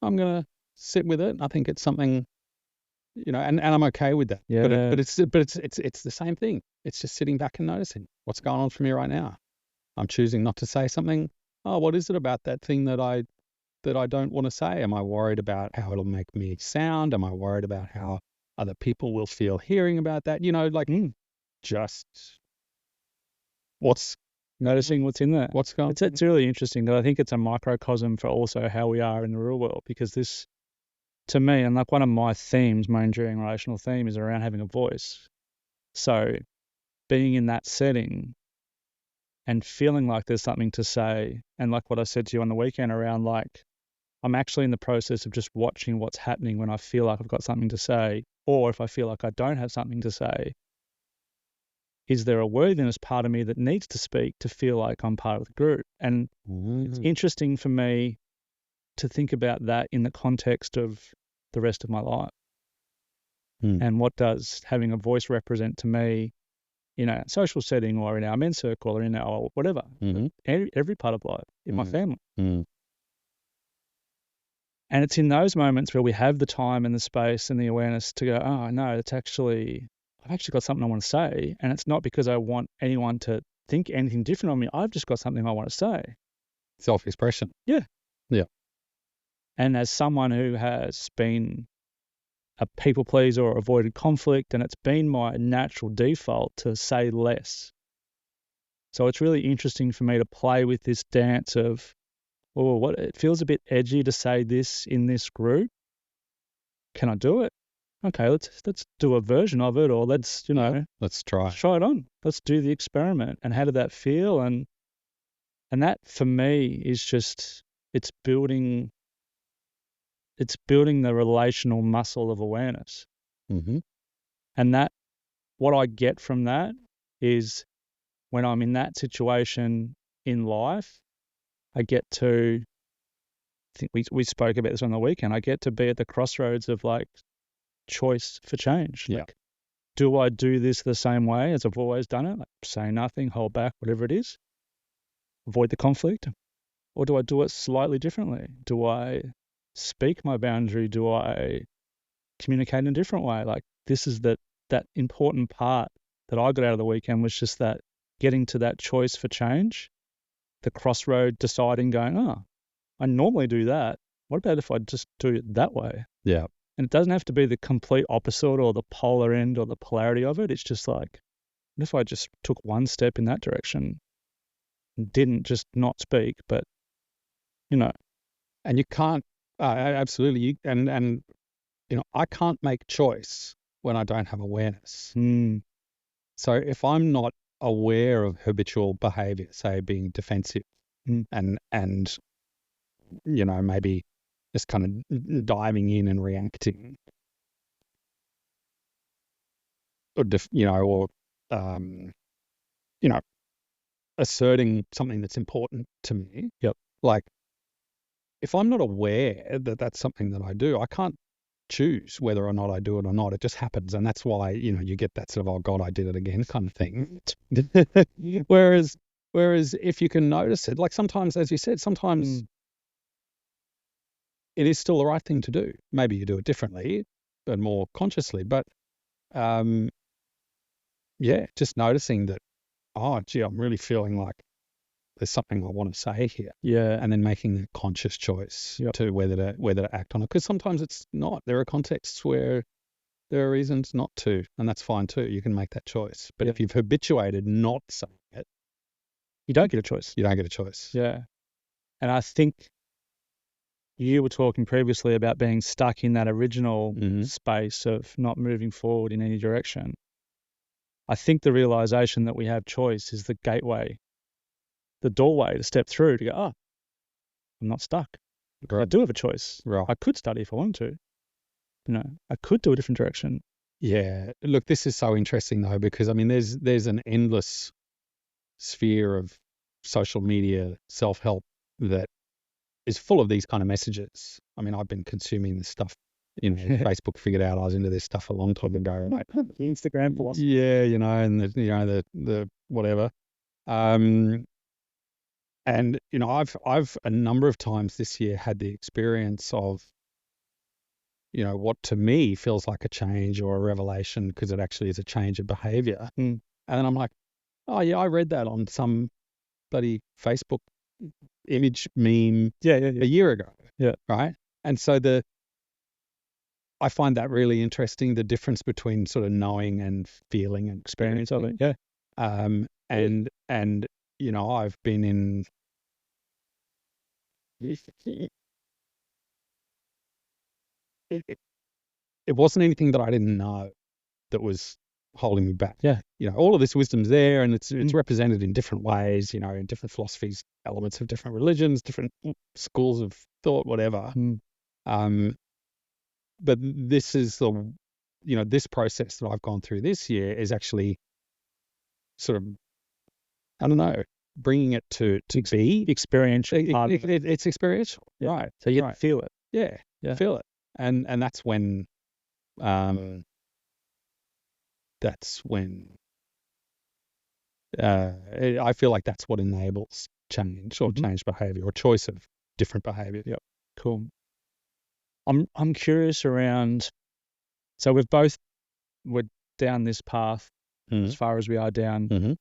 I'm gonna sit with it. I think it's something, and I'm okay with that. Yeah. But it's the same thing. It's just sitting back and noticing what's going on for me right now. I'm choosing not to say something. Oh, what is it about that thing that I don't want to say? Am I worried about how it'll make me sound? Am I worried about how other people will feel hearing about that, like just Noticing what's in there. what's going on. It's really interesting because I think it's a microcosm for also how we are in the real world, because this, to me, and like one of my themes, my enduring relational theme, is around having a voice. So being in that setting and feeling like there's something to say, and like what I said to you on the weekend around, like, I'm actually in the process of just watching what's happening when I feel like I've got something to say, or if I feel like I don't have something to say. Is there a worthiness part of me that needs to speak to feel like I'm part of the group? And it's interesting for me to think about that in the context of the rest of my life. And what does having a voice represent to me in a social setting, or in our men's circle, or in our whatever, every part of life, in my family. And it's in those moments where we have the time and the space and the awareness to go, oh, no, I've actually got something I want to say. And it's not because I want anyone to think anything different on me. I've just got something I want to say. Self-expression. Yeah. Yeah. And as someone who has been a people pleaser or avoided conflict, and it's been my natural default to say less. So it's really interesting for me to play with this dance of, oh, what, it feels a bit edgy to say this in this group. Can I do it? Okay, let's do a version of it, or let's let's try it on. Let's do the experiment. And how did that feel? And that for me is just, it's building the relational muscle of awareness. And that, what I get from that is, when I'm in that situation in life, I get to, I think we spoke about this on the weekend, I get to be at the crossroads of like choice for change. Yeah. Like, do I do this the same way as I've always done it? Like, say nothing, hold back, whatever it is, avoid the conflict? Or do I do it slightly differently? Do I speak my boundary? Do I communicate in a different way? Like, this is that important part that I got out of the weekend, was just that getting to that choice for change, the crossroad, deciding, going, oh, I normally do that. What about if I just do it that way? Yeah. And it doesn't have to be the complete opposite or the polar end or the polarity of it. It's just like, what if I just took one step in that direction and didn't just not speak, but, And you can't, absolutely, and I can't make choice when I don't have awareness. So if I'm not aware of habitual behavior, say being defensive, and maybe just kind of diving in and reacting, or asserting something that's important to me. Yep. Like, if I'm not aware that that's something that I do, I can't choose whether or not I do it or not. It just happens. And that's why, you get that sort of, oh God, I did it again kind of thing. Whereas if you can notice it, like sometimes, as you said, sometimes it is still the right thing to do. Maybe you do it differently, but more consciously. But just noticing that, oh, gee, I'm really feeling like there's something I want to say here. Yeah. And then making the conscious choice to whether to act on it. Because sometimes it's not. There are contexts where there are reasons not to, and that's fine too. You can make that choice. But if you've habituated not saying it, you don't get a choice. You don't get a choice. Yeah. And I think you were talking previously about being stuck in that original space of not moving forward in any direction. I think the realization that we have choice is the gateway, the doorway to step through, to go, oh, I'm not stuck. Right. I do have a choice. Right. I could study if I wanted to. I could do a different direction. Yeah. Look, this is so interesting though, because I mean, there's an endless sphere of social media self-help that is full of these kind of messages. I mean, I've been consuming this stuff. Facebook figured out I was into this stuff a long time ago. Right? Instagram philosophy. Yeah, and the whatever. And I've a number of times this year had the experience of, what to me feels like a change or a revelation, because it actually is a change of behavior. And then I'm like, oh yeah, I read that on some bloody Facebook image meme a year ago. Yeah. Right. And so I find that really interesting, the difference between sort of knowing and feeling and Experience of it. Yeah. and I've been in it, it wasn't anything that I didn't know that was holding me back. Yeah. All of this wisdom's there, and it's represented in different ways, in different philosophies, elements of different religions, different schools of thought, whatever. But this is this process that I've gone through this year is actually sort of, I don't know, bringing it to be Experiential. it's experiential, Yeah. right? So you right. feel it. Yeah, feel it, and that's when I feel like that's what enables change or change behavior or choice of different behavior. Yep. Cool. I'm curious around. So we're down this path as far as we are down.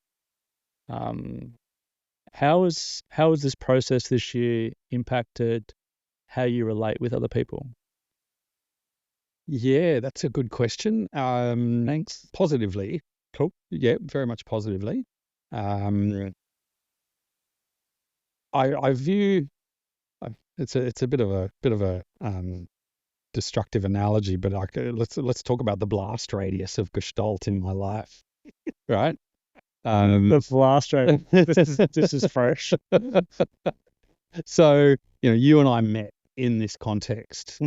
How has this process this year impacted how you relate with other people? Yeah, that's a good question. Thanks. Positively. Cool. Yeah, very much positively. I view it's a bit of a destructive analogy, but let's talk about the blast radius of Gestalt in my life, right? The blast radius. This is fresh. So you and I met in this context.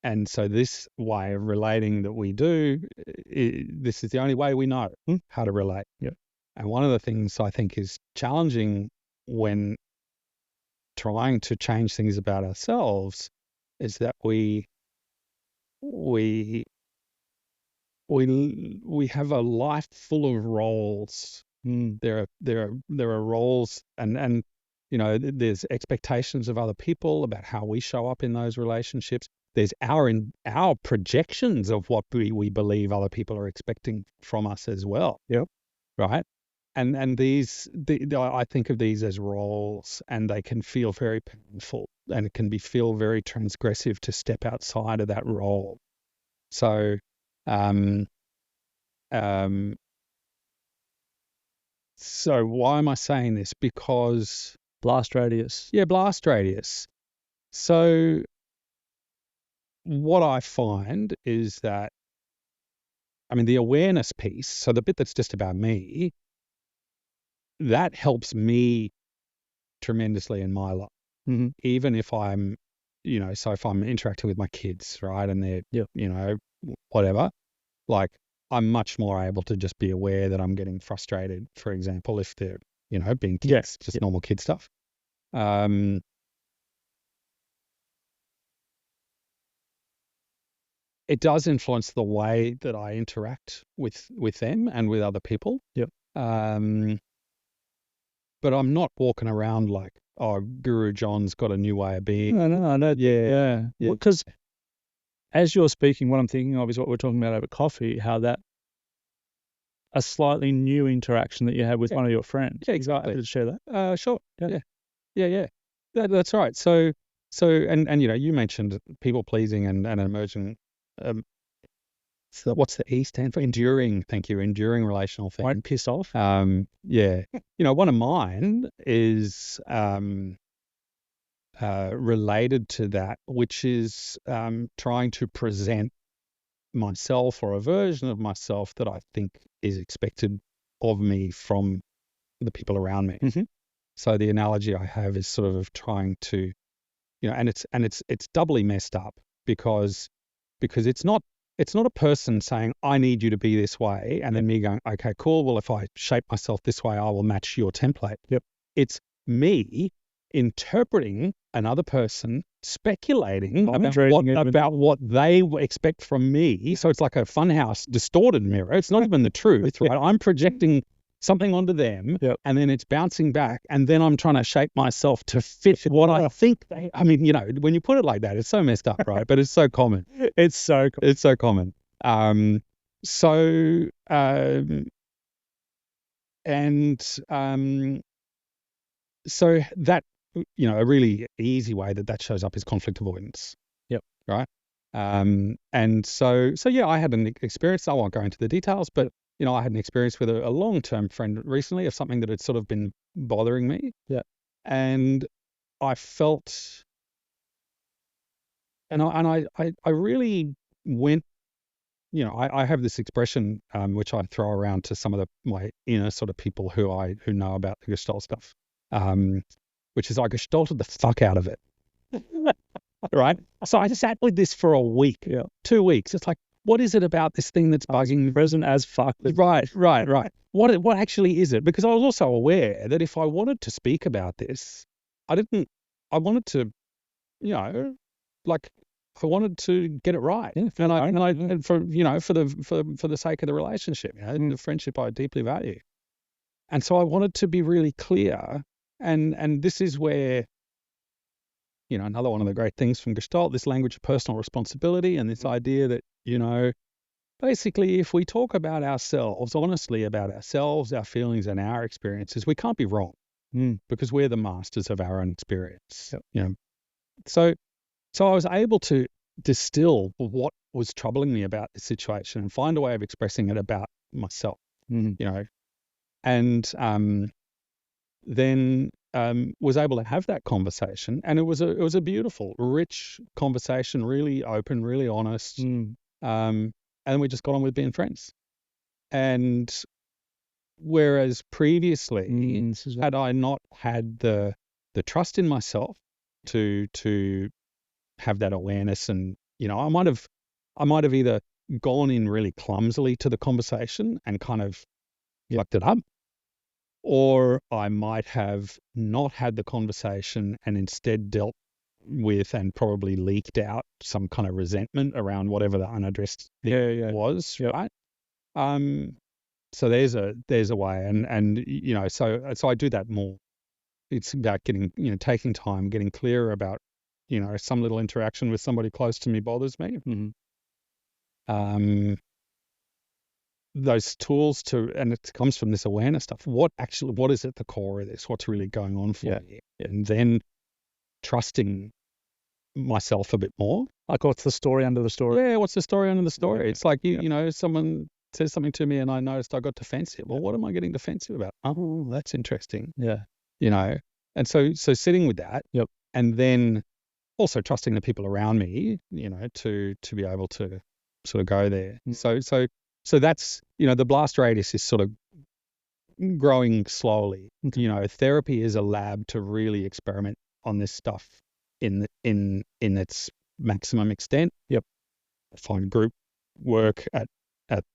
And so this way of relating that we do, this is the only way we know how to relate. Yep. And one of the things I think is challenging when trying to change things about ourselves is that we have a life full of roles. There are roles, and there's expectations of other people about how we show up in those relationships. There's our projections of what we believe other people are expecting from us as well. Yep. Right. And I think of these as roles, and they can feel very painful, and it can feel very transgressive to step outside of that role. So, so why am I saying this? Because blast radius. Yeah, blast radius. So what I find is that, the awareness piece, so the bit that's just about me, that helps me tremendously in my life. Even if I'm, so if I'm interacting with my kids, right, and they're, whatever, like I'm much more able to just be aware that I'm getting frustrated, for example, if they're, being kids, just normal kid stuff. It does influence the way that I interact with them and with other people. Yep. But I'm not walking around like, oh, Guru John's got a new way of being. No. Yeah. Because as you're speaking, what I'm thinking of is what we're talking about over coffee, how that a slightly new interaction that you had with one of your friends. Yeah, exactly. Happy to share that? Sure. Yeah. That's right. So, and you mentioned people pleasing and emerging. So what's the E stand for? Enduring. Thank you. Enduring relational thing. Won't piss off. Yeah. One of mine is related to that, which is trying to present myself or a version of myself that I think is expected of me from the people around me. So the analogy I have is sort of trying to, and it's doubly messed up because it's not a person saying, I need you to be this way, and then me going, okay, cool, well, if I shape myself this way, I will match your template. Yep. It's me interpreting another person, speculating about what they expect from me. So it's like a funhouse distorted mirror. It's not even the truth, right? I'm projecting something onto them, and then it's bouncing back, and then I'm trying to shape myself to fit what I think they. When you put it like that, it's so messed up, right? But it's so common. It's so common. So that, a really easy way that shows up is conflict avoidance. Yep. Right. And so yeah, I had an experience. I won't go into the details, but I had an experience with a long-term friend recently of something that had sort of been bothering me. Yeah. And I felt, and I really went. I have this expression which I throw around to some of my inner sort of people who know about the Gestalt stuff, which is I gestalted the fuck out of it. Right. So I just sat with this for a week, 2 weeks. It's like, what is it about this thing that's bugging me? Present as fuck. Right. What actually is it? Because I was also aware that if I wanted to speak about this, I wanted to, like, I wanted to get it right. Yeah, And for the sake of the relationship, the friendship I deeply value. And so I wanted to be really clear. And this is where, another one of the great things from Gestalt, this language of personal responsibility and this idea that, basically if we talk about ourselves, honestly about ourselves, our feelings and our experiences, we can't be wrong because we're the masters of our own experience. Yep. So I was able to distill what was troubling me about the situation and find a way of expressing it about myself, and then was able to have that conversation, and it was a beautiful, rich conversation, really open, really honest, and we just got on with being friends. And whereas previously, had I not had the trust in myself to have that awareness, and I might have either gone in really clumsily to the conversation and kind of fucked it up, or I might have not had the conversation and instead dealt with and probably leaked out some kind of resentment around whatever the unaddressed thing was, right? So there's a way, and so I do that more. It's about getting, taking time, getting clearer about, some little interaction with somebody close to me bothers me. Those tools and it comes from this awareness stuff. What is at the core of this? What's really going on for me? And then trusting myself a bit more. Like, what's the story under the story? Yeah, what's the story under the story? It's like, someone says something to me and I noticed I got defensive. Well, what am I getting defensive about? Oh, that's interesting. Yeah. And so sitting with that. Yep. And then also trusting the people around me, to be able to sort of go there. So that's, the blast radius is sort of growing slowly. Okay. Therapy is a lab to really experiment on this stuff in its maximum extent. Yep. I find group work at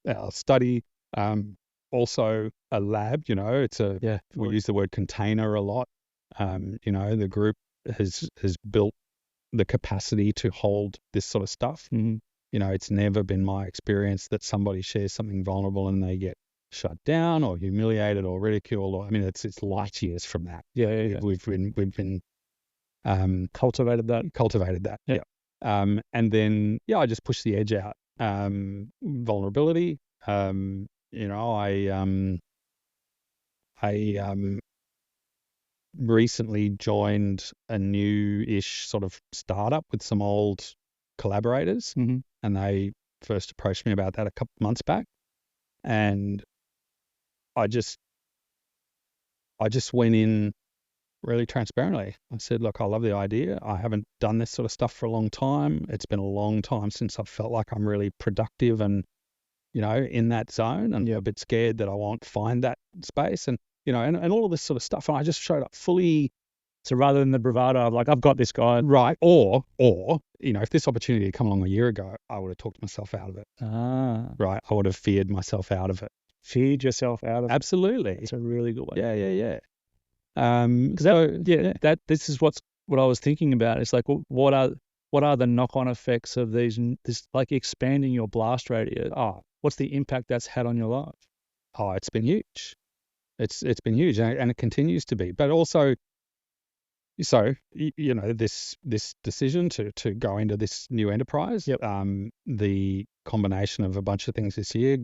our study, also a lab. We use the word container a lot. The group has built the capacity to hold this sort of stuff. It's never been my experience that somebody shares something vulnerable and they get shut down or humiliated or ridiculed. It's light years from that. Yeah. We've been cultivated that. Yeah. And then I just push the edge out. Vulnerability. I recently joined a new-ish sort of startup with some old collaborators, and they first approached me about that a couple of months back, and I just went in really transparently. I said, look, I love the idea. I haven't done this sort of stuff for a long time. It's been a long time since I've felt like I'm really productive and, in that zone, and a bit scared that I won't find that space, and and all of this sort of stuff. And I just showed up fully. So rather than the bravado of like, I've got this guy. Right. Or, if this opportunity had come along a year ago, I would have talked myself out of it. Right. I would have feared myself out of it. Feared yourself out of it. Absolutely. It's a really good way. Yeah. This is what I was thinking about. It's like, what are the knock-on effects of this like expanding your blast radius? What's the impact that's had on your life? It's been huge. It's been huge, and it continues to be. But also, so this decision to go into this new enterprise. The combination of a bunch of things this year,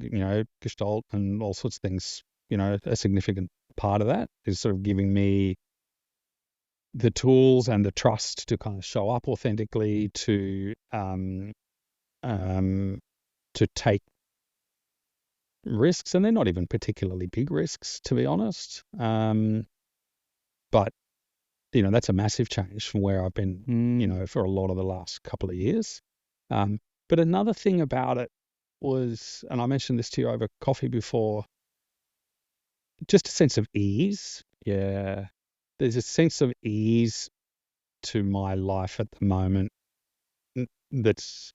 Gestalt and all sorts of things. A significant part of that is sort of giving me the tools and the trust to kind of show up authentically, to to take risks, and they're not even particularly big risks, to be honest. But that's a massive change from where I've been, for a lot of the last couple of years. But another thing about it was, and I mentioned this to you over coffee before, just a sense of ease. Yeah. There's a sense of ease to my life at the moment that's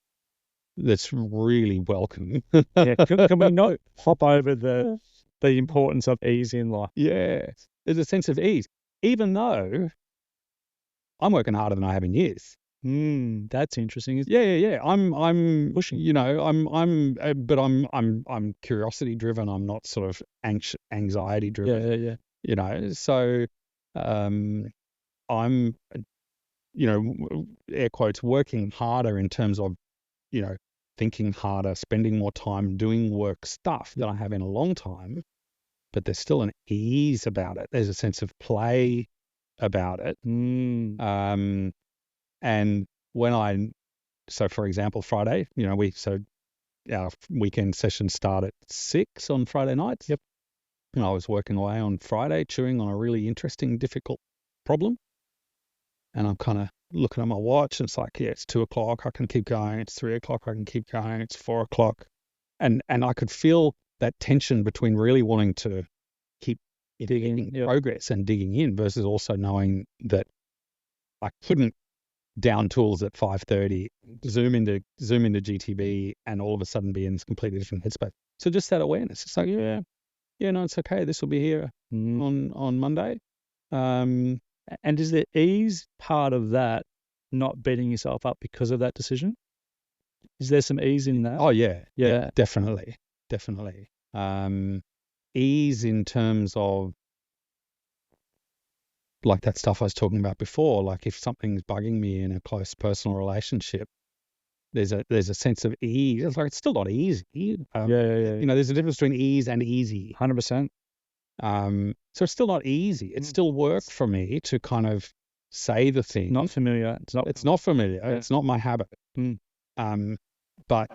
really welcome. Yeah. Can we not hop over the importance of ease in life? Yeah. There's a sense of ease, even though I'm working harder than I have in years. That's interesting. Yeah. I'm pushing. But I'm curiosity driven. I'm not sort of anxiety driven. Yeah. So, I'm, air quotes, working harder in terms of, thinking harder, spending more time doing work stuff that I have in a long time. But there's still an ease about it. There's a sense of play about it. And so for example, Friday, our weekend sessions start at 6 on Friday nights. Yep. And I was working away on Friday, chewing on a really interesting, difficult problem. And I'm kind of looking at my watch, and it's like, yeah, it's 2 o'clock. I can keep going. It's 3 o'clock. I can keep going. It's 4 o'clock. And I could feel that tension between really wanting to keep digging progress and digging in versus also knowing that I couldn't down tools at 5:30, zoom into GTB, and all of a sudden be in this completely different headspace. So just that awareness. It's like, no, it's okay. This will be here on Monday. And is the ease part of that not beating yourself up because of that decision? Is there some ease in that? Oh yeah, definitely. Ease in terms of like that stuff I was talking about before. Like if something's bugging me in a close personal relationship, there's a sense of ease. It's like it's still not easy. Yeah. There's a difference between ease and easy. 100%. So it's still not easy. It's still work for me to kind of say the thing. Not familiar. It's not familiar. Yeah. It's not my habit. But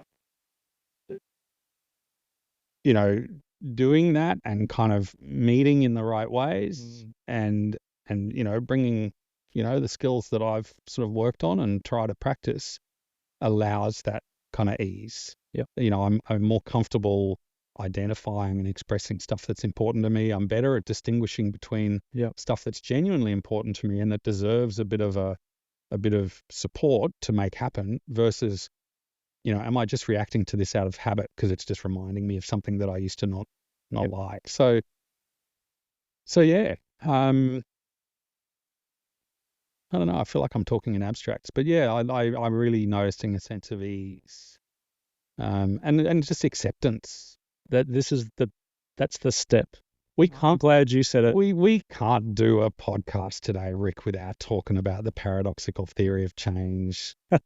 doing that and kind of meeting in the right ways and bringing the skills that I've sort of worked on and try to practice allows that kind of ease. Yep. I'm more comfortable identifying and expressing stuff that's important to me. I'm better at distinguishing between stuff that's genuinely important to me and that deserves a bit of support to make happen versus, am I just reacting to this out of habit because it's just reminding me of something that I used to not like. So yeah. I don't know. I feel like I'm talking in abstracts, but yeah, I'm really noticing a sense of ease, and just acceptance that that's the step. I'm glad you said it. We can't do a podcast today, Rick, without talking about the paradoxical theory of change. Well,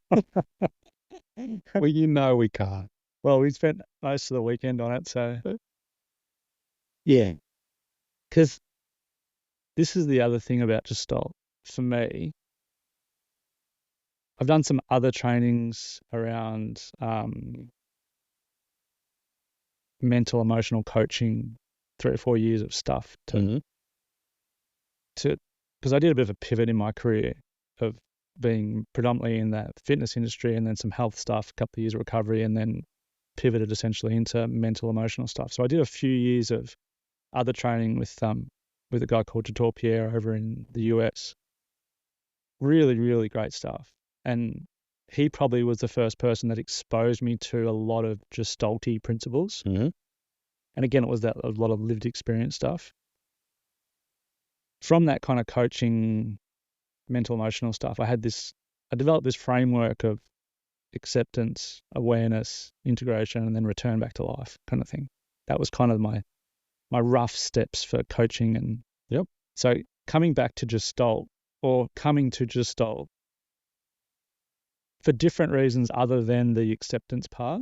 we can't. Well, we spent most of the weekend on it, so yeah. Because this is the other thing about Gestalt for me. I've done some other trainings around mental emotional coaching, 3 or 4 years of stuff to because I did a bit of a pivot in my career of being predominantly in that fitness industry and then some health stuff, a couple of years of recovery, and then pivoted essentially into mental emotional stuff. So I did a few years of other training with a guy called Gestalt Pierre over in the US. Really, really great stuff. And he probably was the first person that exposed me to a lot of Gestalty principles. And again, it was a lot of lived experience stuff. From that kind of coaching, mental emotional stuff, I developed this framework of acceptance, awareness, integration, and then return back to life kind of thing. That was kind of my rough steps for coaching. And so coming to Gestalt for different reasons other than the acceptance part,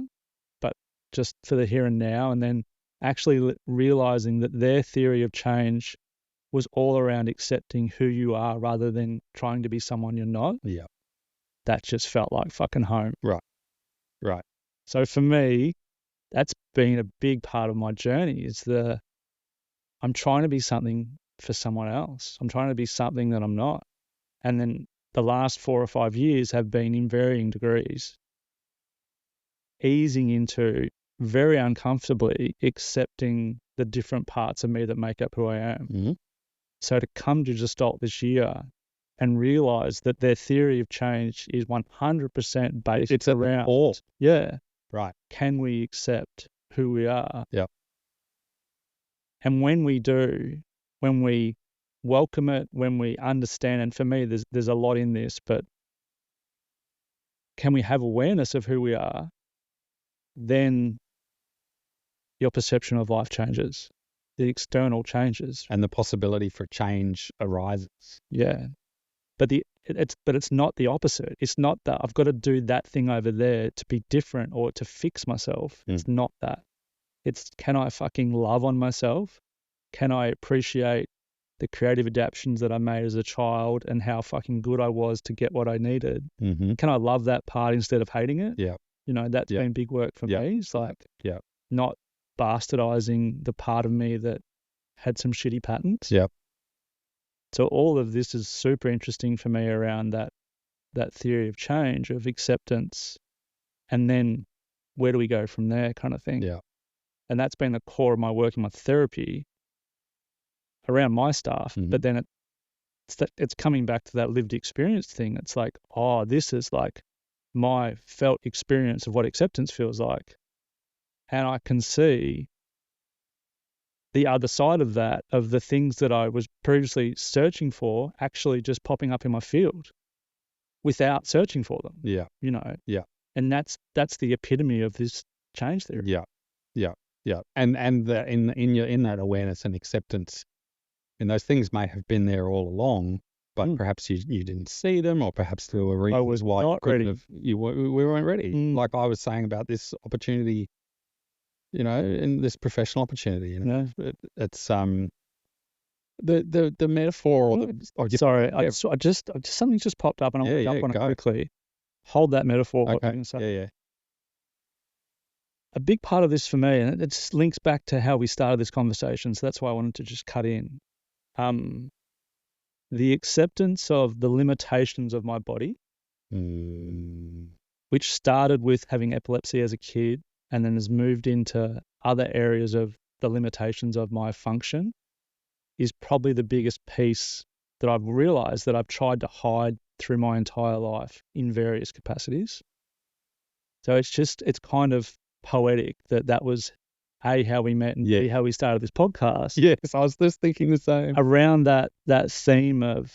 but just for the here and now, and then actually realizing that their theory of change was all around accepting who you are rather than trying to be someone you're not. Yeah. That just felt like fucking home. Right. So for me, that's been a big part of my journey, is I'm trying to be something for someone else. I'm trying to be something that I'm not. And then the last 4 or 5 years have been, in varying degrees, easing into very uncomfortably accepting the different parts of me that make up who I am. Mm-hmm. So to come to Gestalt this year and realize that their theory of change is 100% based It's at the around, core. yeah, Right. can we accept who we are? Yeah. And when we do, when we welcome it, when we understand, and for me, there's a lot in this, but can we have awareness of who we are? Then your perception of life changes. The external changes. And the possibility for change arises. Yeah. But it's not the opposite. It's not that I've got to do that thing over there to be different or to fix myself. It's not that. It's, can I fucking love on myself? Can I appreciate the creative adaptations that I made as a child and how fucking good I was to get what I needed? Mm-hmm. Can I love that part instead of hating it? Yeah. You know, that's been big work for me. It's like not bastardizing the part of me that had some shitty patterns. Yeah. So all of this is super interesting for me around that theory of change, of acceptance, and then where do we go from there, kind of thing. Yeah. And that's been the core of my work in my therapy around my stuff. Mm-hmm. But then it's coming back to that lived experience thing. It's like, oh, this is like my felt experience of what acceptance feels like. And I can see the other side of that, of the things that I was previously searching for actually just popping up in my field without searching for them. Yeah. You know? Yeah. And that's the epitome of this change theory. Yeah. Yeah. Yeah. And in that awareness and acceptance, and those things may have been there all along, but perhaps you didn't see them, or perhaps there were reasons why not ready. We weren't ready. Like I was saying about this opportunity, you know, in this professional opportunity, you know, it's the metaphor. I just something's just popped up and I want to jump on it quickly. Hold that metaphor. Okay. Yeah. A big part of this for me, and it just links back to how we started this conversation, so that's why I wanted to just cut in. The acceptance of the limitations of my body, which started with having epilepsy as a kid and then has moved into other areas of the limitations of my function, is probably the biggest piece that I've realized that I've tried to hide through my entire life in various capacities. So it's kind of poetic that was A, how we met, and B, how we started this podcast. Yes, I was just thinking the same. Around that theme of,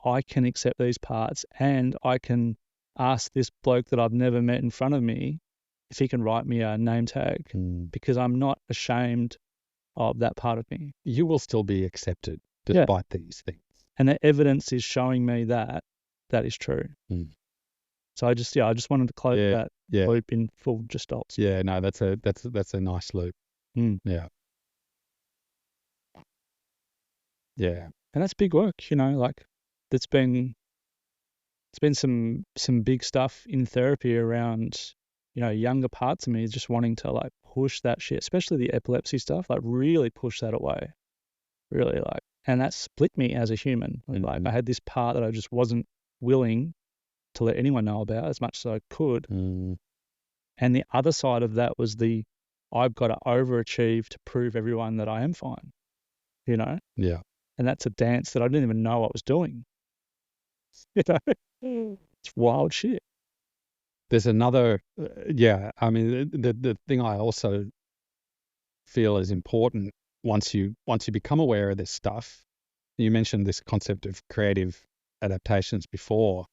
I can accept these parts and I can ask this bloke that I've never met in front of me if he can write me a name tag, because I'm not ashamed of that part of me. You will still be accepted despite these things. And the evidence is showing me that is true. So I just wanted to close that loop in full gestalts. Yeah, no, that's a nice loop. Yeah. Yeah. And that's big work, you know, like it's been some big stuff in therapy around, you know, younger parts of me just wanting to like push that shit, especially the epilepsy stuff, like really push that away. Really, like, and that split me as a human. Like I had this part that I just wasn't willing to let anyone know about as much as I could. And the other side of that was I've got to overachieve to prove everyone that I am fine, you know? Yeah. And that's a dance that I didn't even know I was doing. You know? It's wild shit. There's another, I mean, the thing I also feel is important once you become aware of this stuff. You mentioned this concept of creative adaptations before.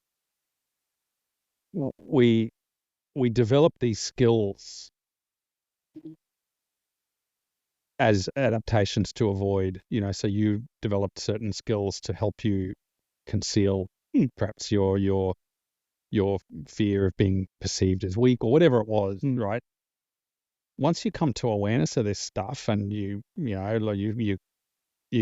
We develop these skills as adaptations to avoid, you know, so you developed certain skills to help you conceal perhaps your fear of being perceived as weak or whatever it was, right? Once you come to awareness of this stuff and you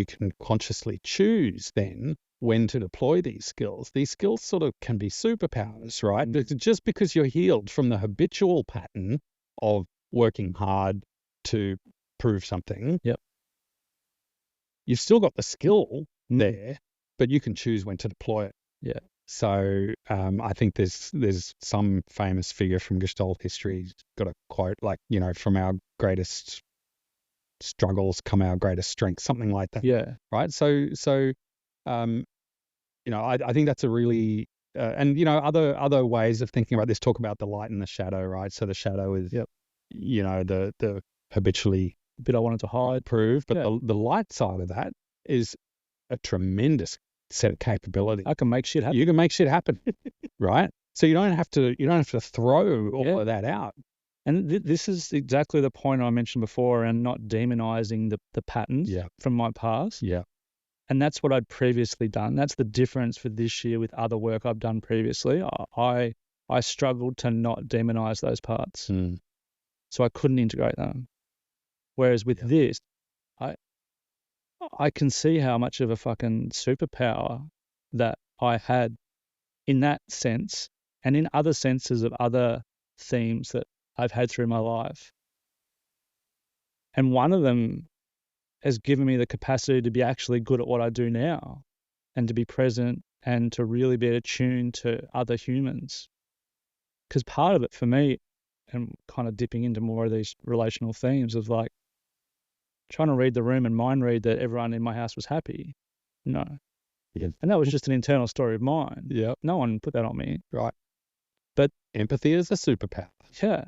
can consciously choose then when to deploy these skills. These skills sort of can be superpowers, right? Just because you're healed from the habitual pattern of working hard to prove something, Yep. you've still got the skill there, but you can choose when to deploy it. Yeah. So I think there's some famous figure from Gestalt history got a quote like, from our greatest struggles come our greatest strength, something like that. Yeah. Right. So I think that's a really and other ways of thinking about this talk about the light and the shadow, right? So the shadow is the habitually bit I wanted to hide, prove, but the light side of that is a tremendous set of capability. I can make shit happen. You can make shit happen, right? So you don't have to throw all of that out. And this is exactly the point I mentioned before, and not demonizing the patterns from my past. Yeah. And that's what I'd previously done. That's the difference for this year with other work I've done previously. I struggled to not demonize those parts. So I couldn't integrate them. Whereas with this, I can see how much of a fucking superpower that I had in that sense, and in other senses of other themes that I've had through my life. And one of them has given me the capacity to be actually good at what I do now, and to be present and to really be attuned to other humans. Because part of it for me, and kind of dipping into more of these relational themes of like trying to read the room and mind read that everyone in my house was happy. No. Yeah. And that was just an internal story of mine. Yeah. No one put that on me. Right. But empathy is a superpower. Yeah.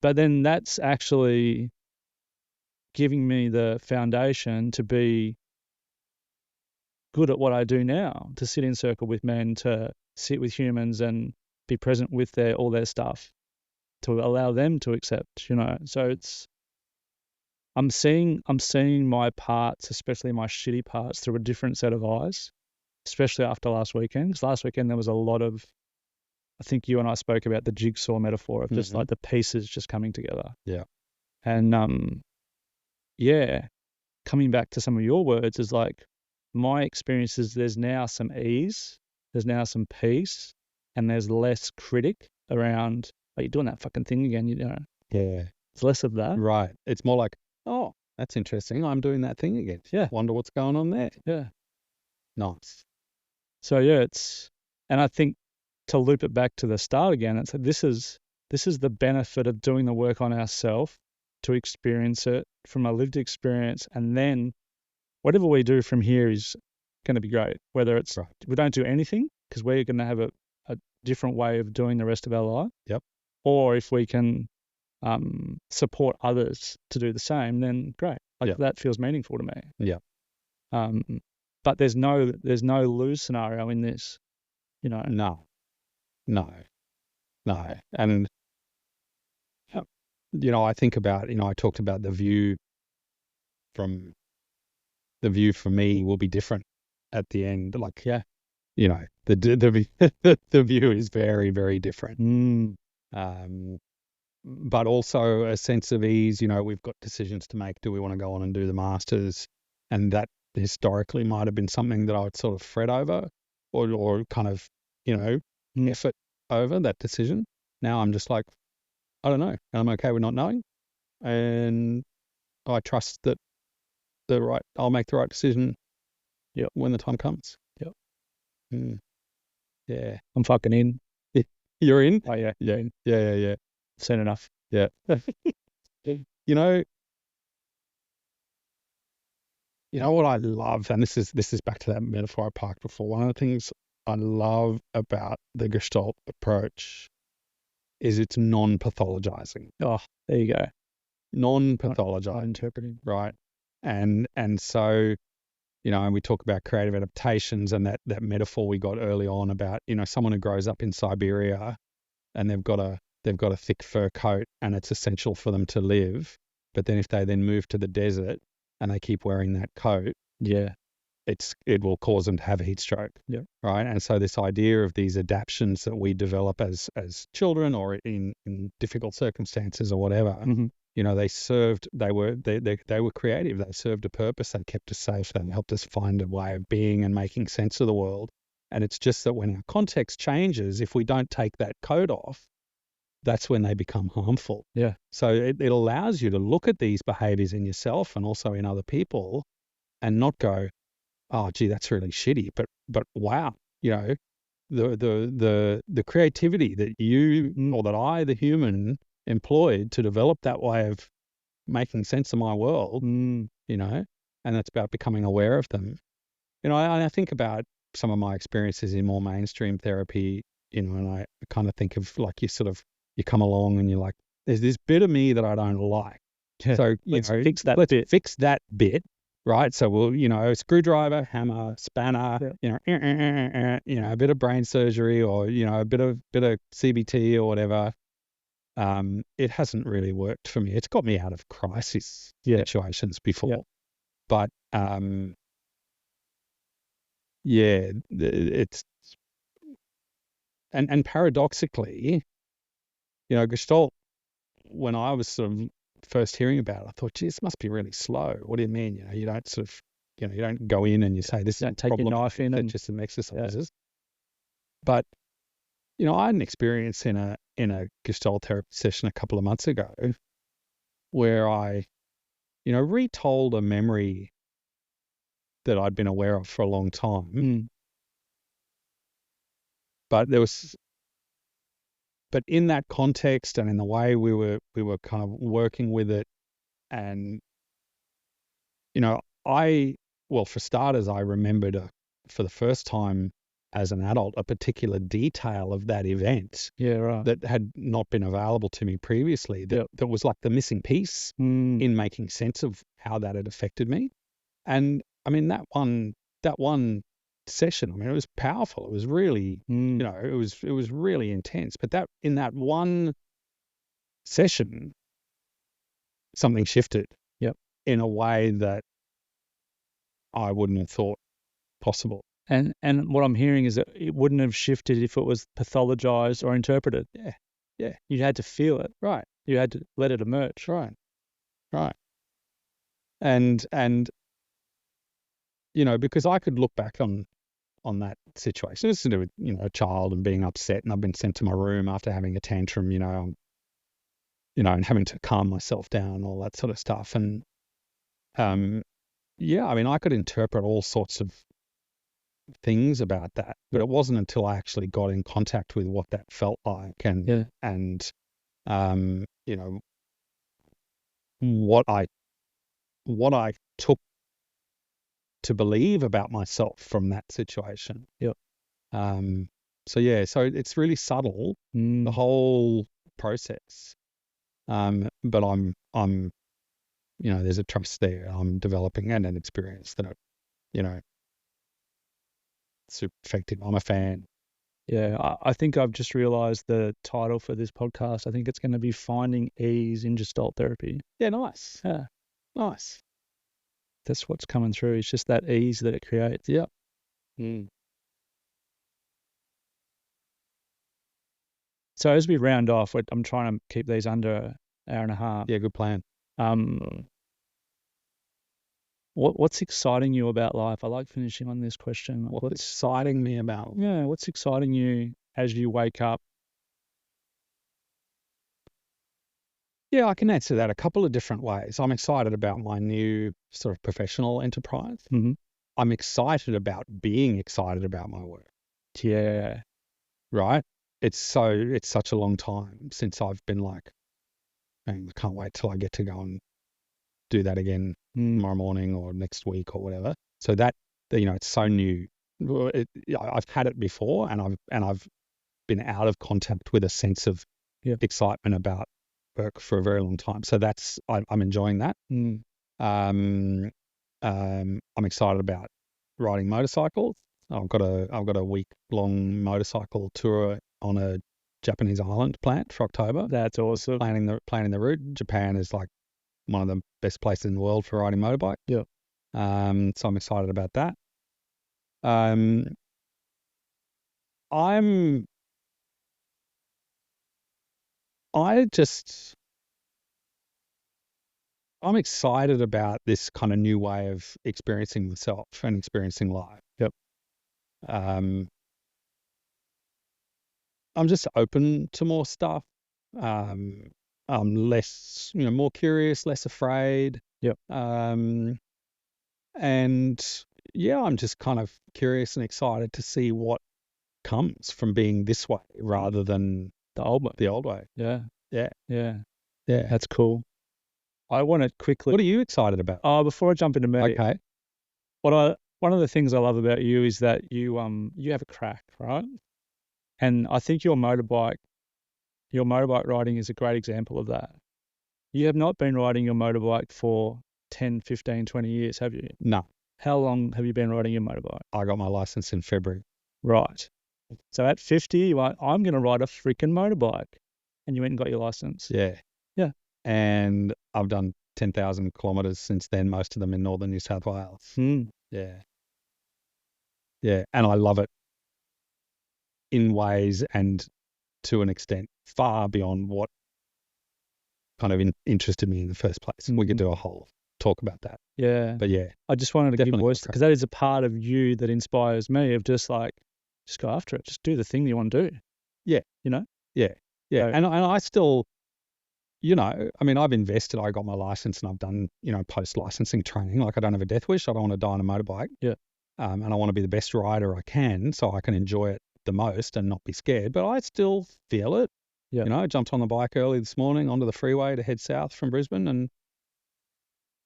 But then that's actually giving me the foundation to be good at what I do now, to sit in circle with men, to sit with humans and be present with all their stuff, to allow them to accept, So it's, I'm seeing my parts, especially my shitty parts, through a different set of eyes, especially after last weekend. Because last weekend there was a lot of, I think you and I spoke about the jigsaw metaphor of just like the pieces just coming together. Yeah. And coming back to some of your words is like, my experience is there's now some ease, there's now some peace, and there's less critic around, are you doing that fucking thing again? Yeah. It's less of that. Right. It's more like, oh, that's interesting. I'm doing that thing again. Yeah. Wonder what's going on there. Yeah. Nice. So and I think to loop it back to the start again, it's this is the benefit of doing the work on ourselves, to experience it from a lived experience, and then whatever we do from here is going to be great. Whether it's we don't do anything because we're going to have a different way of doing the rest of our life. Yep. Or if we can support others to do the same, then great. That feels meaningful to me. Yeah. But there's no lose scenario in this, No. And I think about, I talked about the view for me will be different at the end. Like, the view is very, very different. But also a sense of ease. We've got decisions to make. Do we want to go on and do the masters? And that historically might have been something that I would sort of fret over or kind of, effort over that decision. Now I'm just like, I don't know. And I'm okay with not knowing. And I trust that I'll make the right decision when the time comes. Yep. Yeah. I'm fucking in. You're in? Oh, yeah. Yeah. Yeah. Seen enough. Yeah. You know what I love, and this is back to that metaphor I parked before. One of the things I love about the Gestalt approach is it's non-pathologizing. Oh, there you go. Non-pathologizing. Not interpreting. Right. And so, we talk about creative adaptations and that metaphor we got early on about, someone who grows up in Siberia and they've got a thick fur coat and it's essential for them to live. But then if they then move to the desert and they keep wearing that coat, it will cause them to have a heat stroke. Yeah. Right. And so this idea of these adaptations that we develop as children or in difficult circumstances or whatever, they were creative. They served a purpose. They kept us safe. They helped us find a way of being and making sense of the world. And it's just that when our context changes, if we don't take that code off, that's when they become harmful. Yeah. So it allows you to look at these behaviors in yourself and also in other people and not go, oh, gee, that's really shitty. But wow, the creativity that you or that I, the human, employed to develop that way of making sense of my world, and that's about becoming aware of them. I think about some of my experiences in more mainstream therapy, and I kind of think of like you come along and you're like, there's this bit of me that I don't like. Yeah. So, let's fix that bit, right? So we'll, screwdriver, hammer, spanner, a bit of brain surgery or, a bit of CBT or whatever. It hasn't really worked for me. It's got me out of crisis situations before, but, it's, and paradoxically, Gestalt, when I was sort of first hearing about it, I thought, gee, this must be really slow. What do you mean? You don't sort of, you don't go in and you say, this is a take problem, your knife in and just some exercises. But, I had an experience in a Gestalt therapy session a couple of months ago where I, retold a memory that I'd been aware of for a long time. But but in that context and in the way we were kind of working with it, and for starters, I remembered for the first time as an adult a particular detail of that event that had not been available to me previously. That was like the missing piece in making sense of how that had affected me. And I mean that one session, I mean, it was powerful. It was really, it was really intense. But in that one session, something shifted. In a way that I wouldn't have thought possible. And what I'm hearing is that it wouldn't have shifted if it was pathologized or interpreted. Yeah. You had to feel it. Right. You had to let it emerge. Right. And because I could look back on that situation. It's to do with, a child and being upset, and I've been sent to my room after having a tantrum, and having to calm myself down, all that sort of stuff. And I mean, I could interpret all sorts of things about that, but it wasn't until I actually got in contact with what that felt like and what I took to believe about myself from that situation. So it's really subtle, the whole process. But I'm there's a trust there I'm developing and an experience that super effective. I'm a fan. Yeah, I think I've just realized the title for this podcast. I think it's going to be Finding Ease in Gestalt Therapy. Yeah, nice. Yeah. Nice. That's what's coming through. It's just that ease that it creates. Yeah. So as we round off, I'm trying to keep these under an hour and a half. Yeah, good plan. What's exciting you about life? I like finishing on this question. What's exciting me about? Yeah, what's exciting you as you wake up? Yeah, I can answer that a couple of different ways. I'm excited about my new sort of professional enterprise. I'm excited about being excited about my work. Yeah. Right? It's such a long time since I've been like, man, I can't wait till I get to go and do that again tomorrow morning or next week or whatever. So that, it's so new. I've had it before, and I've been out of contact with a sense of excitement about work for a very long time. So I'm enjoying that. I'm excited about riding motorcycles. I've got a week-long motorcycle tour on a Japanese island planned for October. That's awesome. Planning the route. Japan is like one of the best places in the world for riding motorbike. Yeah. So I'm excited about that. I'm excited about this kind of new way of experiencing myself and experiencing life. Yep. I'm just open to more stuff. I'm less, more curious, less afraid. Yep. And yeah, I'm just kind of curious and excited to see what comes from being this way rather than The old one. the old way. Yeah. Yeah. Yeah. Yeah. That's cool. I want to quickly. What are you excited about? Oh, before I jump into medic, Okay. one of the things I love about you is that you have a crack, right? And I think your motorbike riding is a great example of that. You have not been riding your motorbike for 10, 15, 20 years, have you? No, How long have you been riding your motorbike? I got my license in February. Right. So at 50, you're like, I'm going to ride a freaking motorbike. And you went and got your license. Yeah. Yeah. And I've done 10,000 kilometres since then, most of them in northern New South Wales. Yeah. Yeah. And I love it in ways and to an extent far beyond what kind of interested me in the first place. We could do a whole talk about that. Yeah. But yeah, I just wanted to give definitely voice because that is a part of you that inspires me of just like, just go after it. Just do the thing you want to do. Yeah. You know? Yeah. Yeah. So- And I still, I mean, I've invested, I got my license and I've done, post-licensing training. Like I don't have a death wish. I don't want to die on a motorbike. Yeah. And I want to be the best rider I can so I can enjoy it the most and not be scared. But I still feel it. Yeah. I jumped on the bike early this morning onto the freeway to head south from Brisbane and,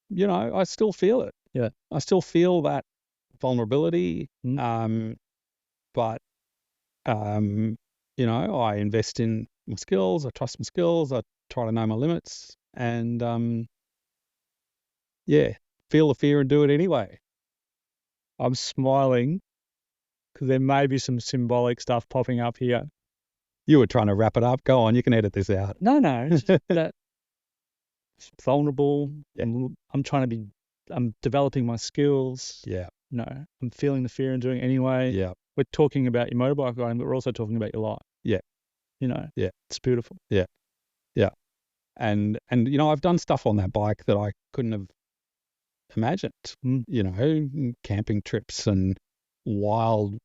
I still feel it. Yeah. I still feel that vulnerability. But, I invest in my skills. I trust my skills. I try to know my limits and, feel the fear and do it anyway. I'm smiling because there may be some symbolic stuff popping up here. You were trying to wrap it up. Go on. You can edit this out. No, it's just that it's vulnerable. Yeah. I'm developing my skills. Yeah. I'm feeling the fear and doing it anyway. Yeah. We're talking about your motorbike riding, but we're also talking about your life. Yeah. Yeah. It's beautiful. Yeah. Yeah. And I've done stuff on that bike that I couldn't have imagined, camping trips and wild,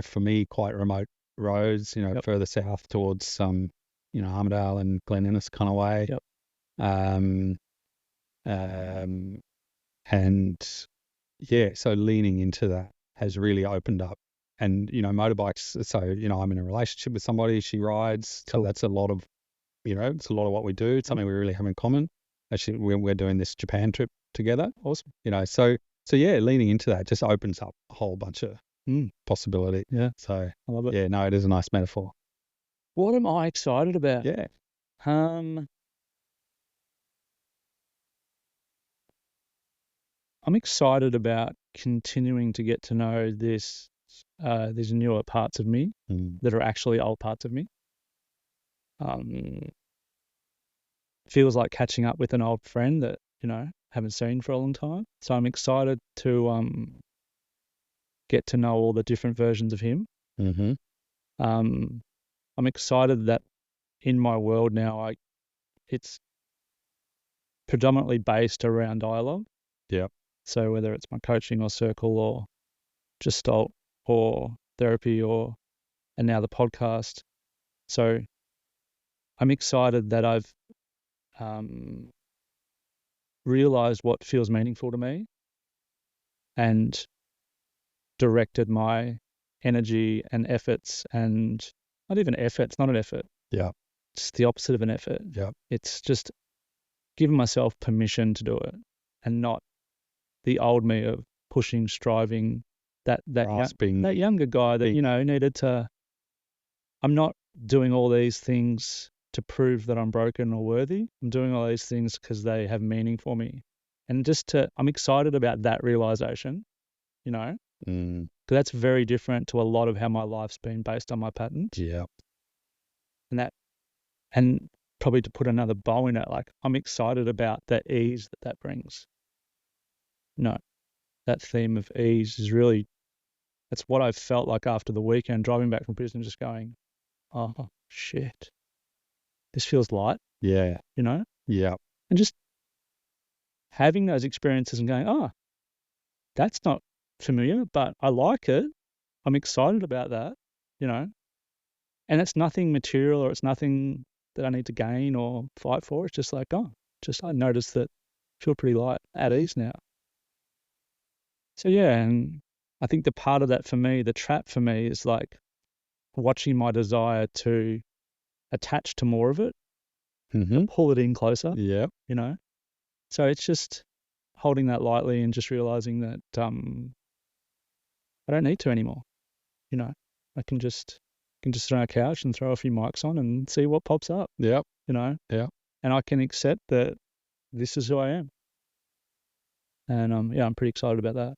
for me, quite remote roads, further south towards, Armidale and Glen Innes kind of way. Yep. And yeah, so leaning into that has really opened up. And, motorbikes, so, I'm in a relationship with somebody, she rides. So that's a lot of, it's a lot of what we do. It's something we really have in common. Actually, we're doing this Japan trip together. Awesome. So yeah, leaning into that just opens up a whole bunch of possibility. Yeah. So I love it. Yeah, no, it is a nice metaphor. What am I excited about? Yeah. I'm excited about continuing to get to know these newer parts of me that are actually old parts of me. Feels like catching up with an old friend that, haven't seen for a long time. So I'm excited to get to know all the different versions of him. Mm-hmm. I'm excited that in my world now, it's predominantly based around dialogue. Yeah. So whether it's my coaching or circle or Gestalt or therapy and now the podcast. So I'm excited that I've realized what feels meaningful to me and directed my energy and efforts, and not even effort. It's not an effort. Yeah. It's the opposite of an effort. Yeah. It's just giving myself permission to do it and not the old me of pushing, striving, that younger guy that, needed to. I'm not doing all these things to prove that I'm broken or worthy. I'm doing all these things because they have meaning for me. And I'm excited about that realization, because that's very different to a lot of how my life's been based on my patterns. Yeah. And probably to put another bow in it, like I'm excited about the ease that brings. That theme of ease is really, that's what I felt like after the weekend, driving back from Brisbane, just going, oh, shit. This feels light. Yeah. Yeah. And just having those experiences and going, oh, that's not familiar, but I like it. I'm excited about that, you know. And it's nothing material, or it's nothing that I need to gain or fight for. It's just like, oh, just I noticed that I feel pretty light, at ease now. So yeah, and I think the part of that for me, the trap for me, is like watching my desire to attach to more of it, Mm-hmm. pull it in closer, Yeah. you know. So it's just holding that lightly and just realizing that I don't need to anymore. You know, I can just sit on a couch and throw a few mics on and see what pops up. Yep. You know, Yeah. and I can accept that this is who I am. And yeah, I'm pretty excited about that.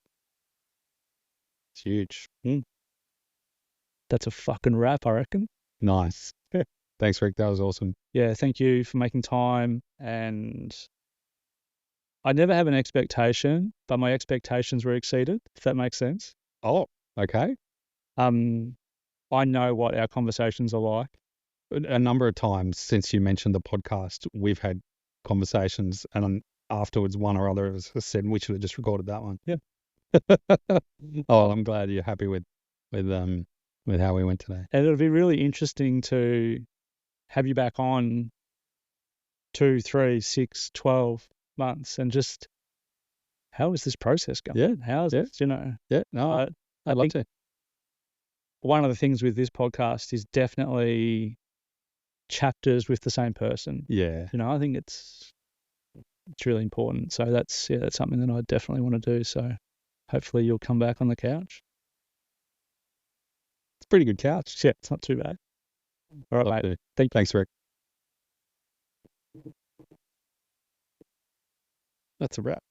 It's huge. That's a fucking wrap, I reckon. Nice. Thanks, Rick. That was awesome. Yeah, thank you for making time. And I never have an expectation, but my expectations were exceeded, if that makes sense. Oh, okay. I know what our conversations are like. A number of times since you mentioned the podcast, we've had conversations, and afterwards, one or other of us has said we should have just recorded that one. Yeah. Oh, I'm glad you're happy with how we went today. And it'll be really interesting to have you back on 2, 3, 6, 12 months and just, how is this process going? Yeah. How's Yeah. it, you know? Yeah. No, I'd love to. One of the things with this podcast is definitely chapters with the same person. Yeah. You know, I think it's really important. So that's something that I definitely want to do. So hopefully you'll come back on the couch. It's a pretty good couch. Yeah, it's not too bad. All right, mate. Thanks, Rick. That's a wrap.